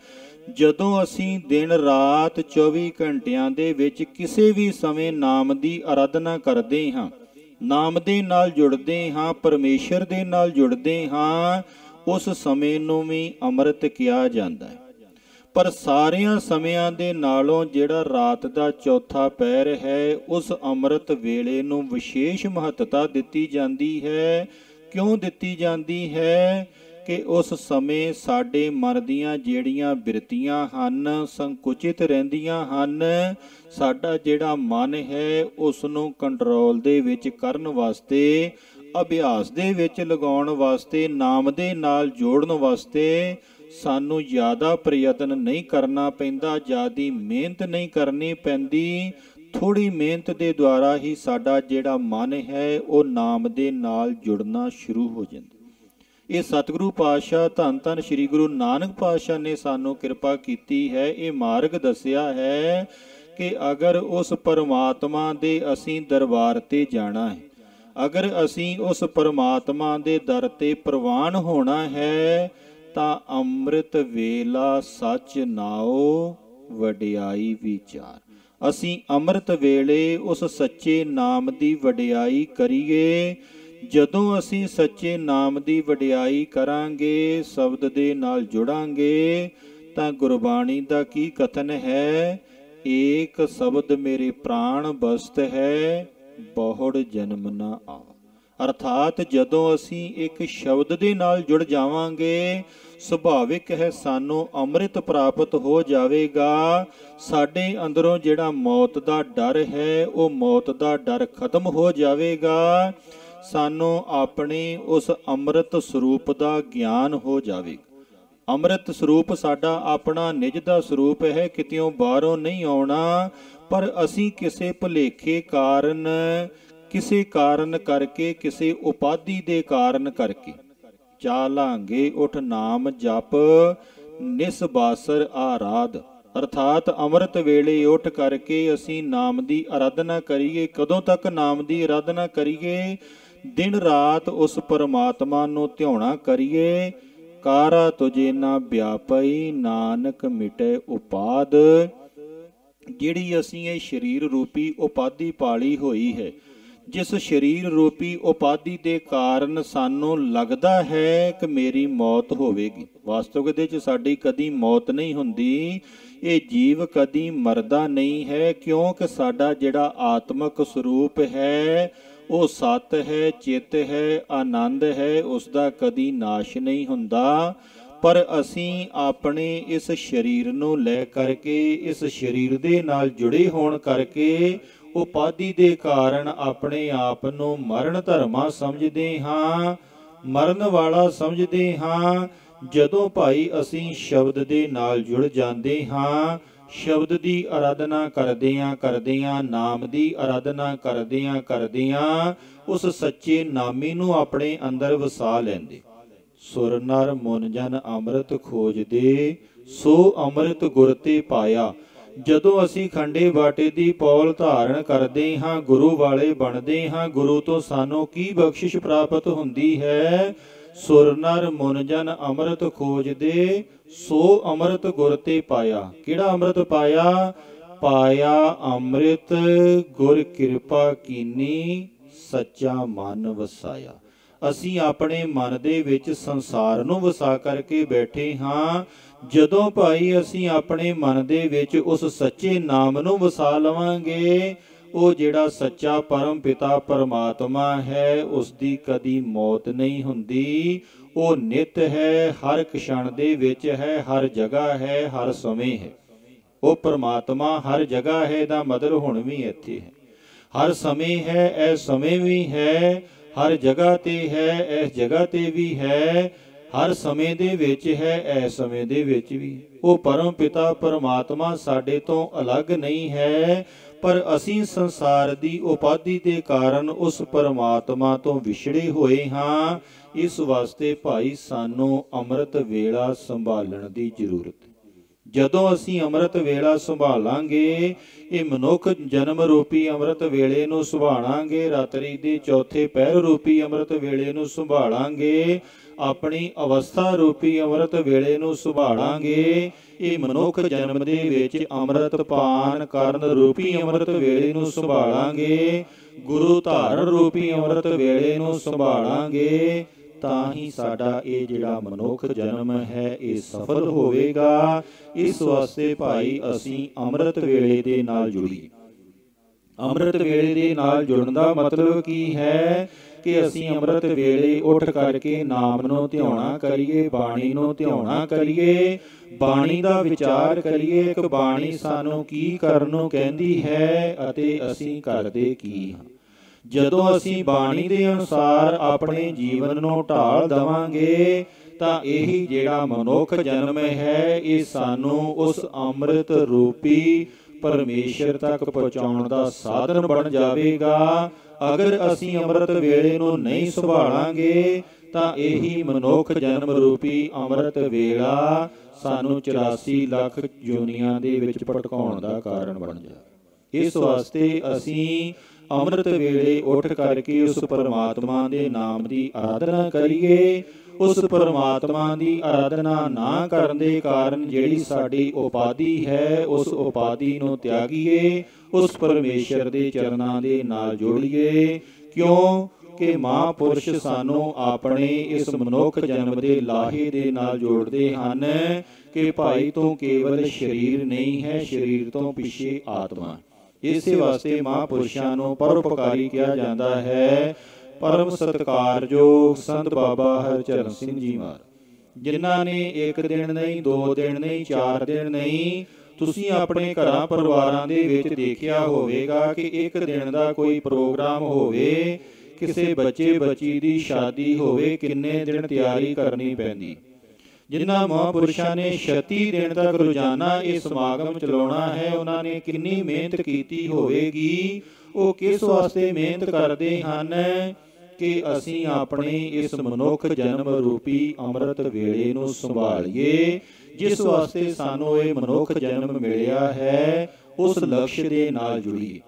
[SPEAKER 1] ਜਦੋਂ ਅਸੀਂ ਦਿਨ ਰਾਤ 24 ਘੰਟਿਆਂ ਦੇ ਵਿੱਚ ਕਿਸੇ ਵੀ ਸਮੇਂ ਨਾਮ ਦੀ ਆਰਾਧਨਾ ਕਰਦੇ ਹਾਂ, ਨਾਮ ਦੇ ਨਾਲ ਜੁੜਦੇ ਹਾਂ, ਪਰਮੇਸ਼ਰ ਦੇ ਨਾਲ ਜੁੜਦੇ ਹਾਂ, ਉਸ ਸਮੇਂ ਨੂੰ ਵੀ ਅੰਮ੍ਰਿਤ ਕਿਹਾ ਜਾਂਦਾ ਹੈ। ਪਰ ਸਾਰਿਆਂ ਸਮਿਆਂ ਦੇ ਨਾਲੋਂ ਜਿਹੜਾ ਰਾਤ ਦਾ ਚੌਥਾ ਪਹਿਰ ਹੈ ਉਸ ਅੰਮ੍ਰਿਤ ਵੇਲੇ ਨੂੰ ਵਿਸ਼ੇਸ਼ ਮਹੱਤਤਾ ਦਿੱਤੀ ਜਾਂਦੀ ਹੈ। ਕਿਉਂ ਦਿੱਤੀ ਜਾਂਦੀ ਹੈ ਕਿ ਉਸ ਸਮੇਂ ਸਾਡੇ ਮਨ ਦੀਆਂ ਜਿਹੜੀਆਂ ਬਿਰਤੀਆਂ ਹਨ ਸੰਕੁਚਿਤ ਰਹਿੰਦੀਆਂ ਹਨ। ਸਾਡਾ ਜਿਹੜਾ ਮਨ ਹੈ ਉਸ ਨੂੰ ਕੰਟਰੋਲ ਦੇ ਵਿੱਚ ਕਰਨ ਵਾਸਤੇ, ਅਭਿਆਸ ਦੇ ਵਿੱਚ ਲਗਾਉਣ ਵਾਸਤੇ, ਨਾਮ ਦੇ ਨਾਲ ਜੋੜਨ ਵਾਸਤੇ ਸਾਨੂੰ ਜ਼ਿਆਦਾ ਪ੍ਰਯਤਨ ਨਹੀਂ ਕਰਨਾ ਪੈਂਦਾ, ਜ਼ਿਆਦਾ ਮਿਹਨਤ ਨਹੀਂ ਕਰਨੀ ਪੈਂਦੀ। ਥੋੜ੍ਹੀ ਮਿਹਨਤ ਦੇ ਦੁਆਰਾ ਹੀ ਸਾਡਾ ਜਿਹੜਾ ਮਨ ਹੈ ਉਹ ਨਾਮ ਦੇ ਨਾਲ ਜੁੜਨਾ ਸ਼ੁਰੂ ਹੋ ਜਾਂਦਾ। ਇਹ ਸਤਿਗੁਰੂ ਪਾਤਸ਼ਾਹ ਧੰਨ ਧੰਨ ਸ੍ਰੀ ਗੁਰੂ ਨਾਨਕ ਪਾਤਸ਼ਾਹ ਨੇ ਸਾਨੂੰ ਕਿਰਪਾ ਕੀਤੀ ਹੈ, ਇਹ ਮਾਰਗ ਦੱਸਿਆ ਹੈ ਕਿ ਅਗਰ ਉਸ ਪਰਮਾਤਮਾ ਦੇ ਅਸੀਂ ਦਰਬਾਰ ਤੇ ਜਾਣਾ ਹੈ, ਅਗਰ ਅਸੀਂ ਉਸ ਪਰਮਾਤਮਾ ਦੇ ਦਰ ਤੇ ਪ੍ਰਵਾਨ ਹੋਣਾ ਹੈ ਤਾਂ ਅੰਮ੍ਰਿਤ ਵੇਲਾ ਸੱਚ ਨਾਉ ਵਡਿਆਈ ਵਿਚਾਰ। ਅਸੀਂ ਅੰਮ੍ਰਿਤ ਵੇਲੇ ਉਸ ਸੱਚੇ ਨਾਮ ਦੀ ਵਡਿਆਈ ਕਰੀਏ। ਜਦੋਂ ਅਸੀਂ ਸੱਚੇ ਨਾਮ ਦੀ ਵਡਿਆਈ ਕਰਾਂਗੇ, ਸ਼ਬਦ ਦੇ ਨਾਲ ਜੁੜਾਂਗੇ, ਤਾਂ ਗੁਰਬਾਣੀ ਦਾ ਕੀ ਕਥਨ ਹੈ, ਏਕ ਸ਼ਬਦ ਮੇਰੇ ਪ੍ਰਾਣ ਬਸਤ ਹੈ, ਬਹੁੜ ਜਨਮ ਨਾ ਆ। ਅਰਥਾਤ ਜਦੋਂ ਅਸੀਂ ਇੱਕ ਸ਼ਬਦ ਦੇ ਨਾਲ ਜੁੜ ਜਾਵਾਂਗੇ, ਸੁਭਾਵਿਕ ਹੈ ਸਾਨੂੰ ਅੰਮ੍ਰਿਤ ਪ੍ਰਾਪਤ ਹੋ ਜਾਵੇਗਾ। ਸਾਡੇ ਅੰਦਰੋਂ ਜਿਹੜਾ ਮੌਤ ਦਾ ਡਰ ਹੈ ਉਹ ਮੌਤ ਦਾ ਡਰ ਖਤਮ ਹੋ ਜਾਵੇਗਾ। ਸਾਨੂੰ ਆਪਣੇ ਉਸ ਅੰਮ੍ਰਿਤ ਸਰੂਪ ਦਾ ਗਿਆਨ ਹੋ ਜਾਵੇਗਾ। ਅੰਮ੍ਰਿਤ ਸਰੂਪ ਸਾਡਾ ਆਪਣਾ ਨਿਜ ਦਾ ਸਰੂਪ ਹੈ, ਕਿਤਿਓਂ ਬਾਹਰੋਂ ਨਹੀਂ ਆਉਣਾ। ਪਰ ਅਸੀਂ ਕਿਸੇ ਭੁਲੇਖੇ ਕਾਰਨ, ਕਿਸੇ ਕਾਰਨ ਕਰਕੇ, ਕਿਸੇ ਉਪਾਧੀ ਦੇ ਕਾਰਨ ਕਰਕੇ ਚਾਲਾਂਗੇ ਉਠ ਨਾਮ ਜਪ ਨਿਸਬਾਸਰ ਆਰਾਧ। ਅਰਥਾਤ ਅੰਮ੍ਰਿਤ ਵੇਲੇ ਉੱਠ ਕਰਕੇ ਅਸੀਂ ਨਾਮ ਦੀ ਆਰਾਧਨਾ ਕਰੀਏ। ਕਦੋਂ ਤੱਕ ਨਾਮ ਦੀ ਆਰਾਧਨਾ ਕਰੀਏ? दिन रात उस परमात्मा नूं ध्याना करिए। कारा तुझे ना व्यापई नानक मिटे उपाद। जिहड़ी असीं ये शरीर रूपी उपाधि पाली होई है, जिस शरीर रूपी उपाधि के कारण सानू लगता है कि मेरी मौत होवेगी, वास्तव दे च साडी कदी मौत नहीं हुंदी। ये जीव कदी मरदा नहीं है, क्योंकि साडा जिहड़ा आत्मक स्वरूप है वो सत है, चित है, आनंद है, उसका कदी नाश नहीं हुंदा। पर असीं अपने इस शरीर नूं लै करके, इस शरीर दे नाल जुड़े होण करके उपाधि दे कारण अपने आप नूं मरण धर्मा समझदे हां, मरण वाला समझदे हां। जदों भाई असीं शब्द दे नाल जुड़ जांदे हां, शब्द की आराधना करदियां करदियां, नाम की आराधना करदियां करदियां उस सच्चे नामी नूं अपने अंदर वसा लैंदे। सुर नर मुन जन अमृत खोजदे, सो अमृत गुर ते पाया। जदों असीं खंडे बाटे दी पौल धारण करदे हां, गुरु वाले बनदे हां, गुरु तो सानों की बख्शिश प्राप्त हुंदी है। सुर नर मुन जन अमृत खोजदे, सो अमृत गुर ते पाया। किहड़ा अमृत पाया? पाया अमृत गुर किरपा कीनी, सच्चा मन वसाया। असीं अपने मन दे विच संसार नूं वसा करके बैठे हां। जदों भाई असीं अपने मन दे विच उस सच्चे नाम नूं वसा लवांगे, वो जिहड़ा सच्चा परम पिता परमात्मा है, उसदी कदी मौत नहीं हुंदी। वो नित है, हर क्षण दे विच है, हर जगह है, हर समय है। वो परमात्मा हर जगह है दा मतलब हुण भी इत्थे है, हर समय है, इस समय भी है, हर जगह ते है, इस जगह ते भी है, हर समय दे विच है, इस समय दे विच भी। वो परम पिता परमात्मा साडे तो अलग नहीं है, पर असीं संसार दी उपाधि के कारण उस परमात्मा तो विछड़े हुए हाँ। इस वास्ते भाई सानू अमृत वेला संभालण दी जरूरत। जदों असीं अमृत वेला संभालांगे, ये मनुख जन्म रूपी अमृत वेले नूं संभालांगे, रात्रि दे चौथे पहर रूपी अमृत वेले नूं संभालांगे, अपनी अवस्था रूपी अमृत वेले नूं संभालांगे। ये मनुख जन्म दे विच अमृत पान करन रूपी अमृत वेले नूं संभालांगे, गुरु धारण रूपी अमृत वेले नूं संभालांगे, तां ही साडा ये जिहड़ा मनुख जन्म है ये सफल होवेगा। इस वास्ते भाई असीं अमृत वेले दे नाल जुड़ीए। अमृत वेले दे नाल जुड़न दा मतलब की है कि असीं अमृत वेले उठ करके नाम नूं ध्याना करिए, बाणी नूं ध्याना करिए, बाणी दा विचार करिए कि बाणी सानूं की करन नूं कहंदी है अते असीं करदे की हां। जदों असीं बाणी दे अनुसार अपने जीवन नूं ढाल देवांगे तां यही जिहड़ा मनुख जन्म है ये सानूं उस अमृत रूपी परमेश्वर तक पहुँचाउण दा साधन बन जावेगा। अगर असीं अमृत वेले नूं नहीं संभालांगे तां यही मनुख जन्म रूपी अमृत वेला सानूं 84 लाख योनियां दे विच भटकाउण दा कारण बन जाए। इस वास्ते असीं अमृत वेले उठ करके उस परमात्मा दे नाम की आराधना करिए। उस परमात्मा की आराधना ना करन दे कारण जिहड़ी साडी उपाधि है उस उपाधि नूं त्यागीए, उस परमेश्वर दे चरनां दे नाल जोड़ीए। क्यों कि महापुरुष सानू अपने इस मनुख जन्म दे लाहे दे नाल जोड़दे हन कि भाई तू केवल शरीर नहीं है, शरीर तो पिछे आत्मा। इसे वास्ते महापुरुषां नूं परोपकारी कहा जाता है। परम सत्कारयोग संत बाबा हरचरण सिंह जी महाराज, जिन्हां ने एक दिन नहीं, 2 दिन नहीं, 4 दिन नहीं, तुसीं अपने घरां परिवारां दे विच देखिया होवेगा कि एक दिन दा कोई प्रोग्राम होवे, किसी बच्चे बच्ची दी शादी होवे, किन्ने दिन तैयारी करनी पैंदी। जिन्हां महापुरुषां ने 36 दिन तक रोजाना ये समागम चलाउणा है, उन्होंने कितनी मेहनत की होवेगी। वो किस वास्ते मेहनत करते हैं कि असीं अपने इस मनुख जन्म रूपी अमृत वेले नूं संभालीए। जिस वास्ते सानू ये मनुख जन्म मिलिया है उस लक्ष्य दे नाल जुड़ीए।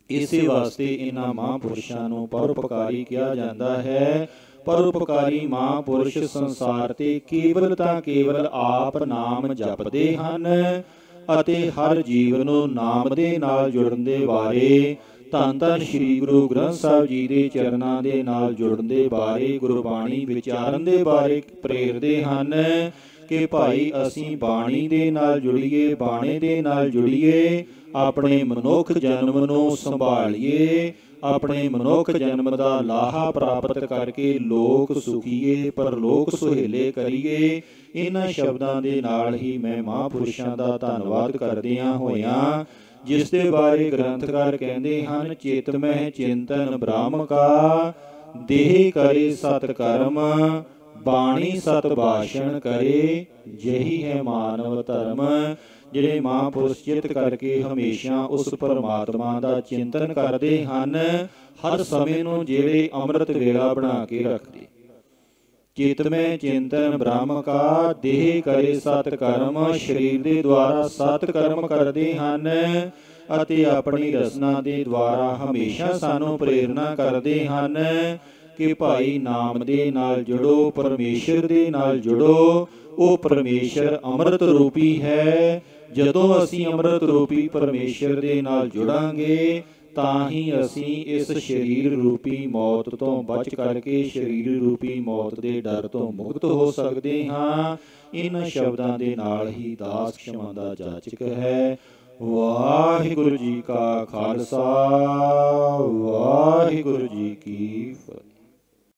[SPEAKER 1] ਇਸੇ ਵਾਸਤੇ ਇਹਨਾਂ ਮਹਾਂਪੁਰਸ਼ਾਂ ਨੂੰ ਪਰਉਪਕਾਰੀ ਕਿਹਾ ਜਾਂਦਾ ਹੈ। ਪਰਉਪਕਾਰੀ ਮਹਾਂਪੁਰਸ਼ ਸੰਸਾਰ ਤੇ ਕੇਵਲ ਤਾਂ ਕੇਵਲ ਆਪ ਨਾਮ ਜਪਦੇ ਹਨ ਅਤੇ ਹਰ ਜੀਵ ਨੂੰ ਨਾਮ ਦੇ ਨਾਲ ਜੁੜਨ ਦੇ ਬਾਰੇ, ਧੰਨ ਧੰਨ ਸ੍ਰੀ ਗੁਰੂ ਗ੍ਰੰਥ ਸਾਹਿਬ ਜੀ ਦੇ ਚਰਨਾਂ ਦੇ ਨਾਲ ਜੁੜਨ ਦੇ ਬਾਰੇ, ਗੁਰਬਾਣੀ ਵਿਚਾਰਨ ਦੇ ਬਾਰੇ ਪ੍ਰੇਰਦੇ ਹਨ ਕਿ ਭਾਈ ਅਸੀਂ ਬਾਣੀ ਦੇ ਨਾਲ ਜੁੜੀਏ, ਬਾਣੇ ਦੇ ਨਾਲ ਜੁੜੀਏ, ਆਪਣੇ ਮਨੁੱਖ ਜਨਮ ਨੂੰ ਸੰਭਾਲੀਏ, ਆਪਣੇ ਮਨੁੱਖ ਜਨਮ ਦਾ ਲਾਹਾ ਪ੍ਰਾਪਤ ਕਰਕੇ ਲੋਕ ਸੁਖੀਏ, ਪਰਲੋਕ ਸੁਹੇਲੇ ਕਰੀਏ। ਇਹਨਾਂ ਸ਼ਬਦਾਂ ਦੇ ਨਾਲ ਹੀ ਮੈਂ ਮਹਾਂਪੁਰਸ਼ਾਂ ਦਾ ਧੰਨਵਾਦ ਕਰਦਿਆਂ ਹੋਇਆਂ, ਜਿਸ ਦੇ ਬਾਰੇ ਗ੍ਰੰਥਕਾਰ ਕਹਿੰਦੇ ਹਨ, ਚਿਤ ਮਹਿ ਚਿੰਤਨ ਬ੍ਰਹਮ ਕਾ, ਦੇਹ ਕਰੇ ਸਤ ਕਰਮ, ਬਾਣੀ ਸਤ ਭਾਸ਼ਣ ਕਰੇ, ਜਹੀ ਹੈ ਮਾਨਵ ਧਰਮ। ਜਿਹੜੇ ਮਹਾਂਪੁਰਸ਼ ਚਿੱਤ ਕਰਕੇ ਹਮੇਸ਼ਾ ਉਸ ਪਰਮਾਤਮਾ ਦਾ ਚਿੰਤਨ ਕਰਦੇ ਹਨ, ਹਰ ਸਮੇਂ ਨੂੰ ਜਿਹੜੇ ਅੰਮ੍ਰਿਤ ਵੇਲਾ ਬਣਾ ਕੇ ਰੱਖਦੇ। ਚਿਤ ਮੈਂ ਚਿੰਤਨ ਬ੍ਰਹਮ ਕਾ, ਦੇਹ ਕਰੇ ਸਤ ਕਰਮ, ਸਰੀਰ ਦੇ ਦੁਆਰਾ ਸਤ ਕਰਮ ਕਰਦੇ ਹਨ ਅਤੇ ਆਪਣੀ ਰਸਨਾ ਦੇ ਦੁਆਰਾ ਹਮੇਸ਼ਾ ਸਾਨੂੰ ਪ੍ਰੇਰਨਾ ਕਰਦੇ ਹਨ ਕਿ ਭਾਈ ਨਾਮ ਦੇ ਨਾਲ ਜੁੜੋ, ਪਰਮੇਸ਼ਰ ਦੇ ਨਾਲ ਜੁੜੋ। ਉਹ ਪਰਮੇਸ਼ਰ ਅੰਮ੍ਰਿਤ ਰੂਪੀ ਹੈ। ਜਦੋਂ ਅਸੀਂ ਅੰਮ੍ਰਿਤ ਰੂਪੀ ਪਰਮੇਸ਼ਰ ਦੇ ਨਾਲ ਜੁੜਾਂਗੇ ਤਾਂ ਹੀ ਅਸੀਂ ਇਸ ਸਰੀਰ ਰੂਪੀ ਮੌਤ ਤੋਂ ਬਚ ਕਰਕੇ ਸਰੀਰ ਰੂਪੀ ਮੌਤ ਦੇ ਡਰ ਤੋਂ ਮੁਕਤ ਹੋ ਸਕਦੇ ਹਾਂ। ਇਹਨਾਂ ਸ਼ਬਦਾਂ ਦੇ ਨਾਲ ਹੀ ਦਾਸ ਖਿਮਾ ਦਾ ਜਾਚਕ ਹੈ। ਵਾਹਿਗੁਰੂ ਜੀ ਕਾ ਖਾਲਸਾ, ਵਾਹਿਗੁਰੂ ਜੀ ਕੀ ਫਤਿਹ।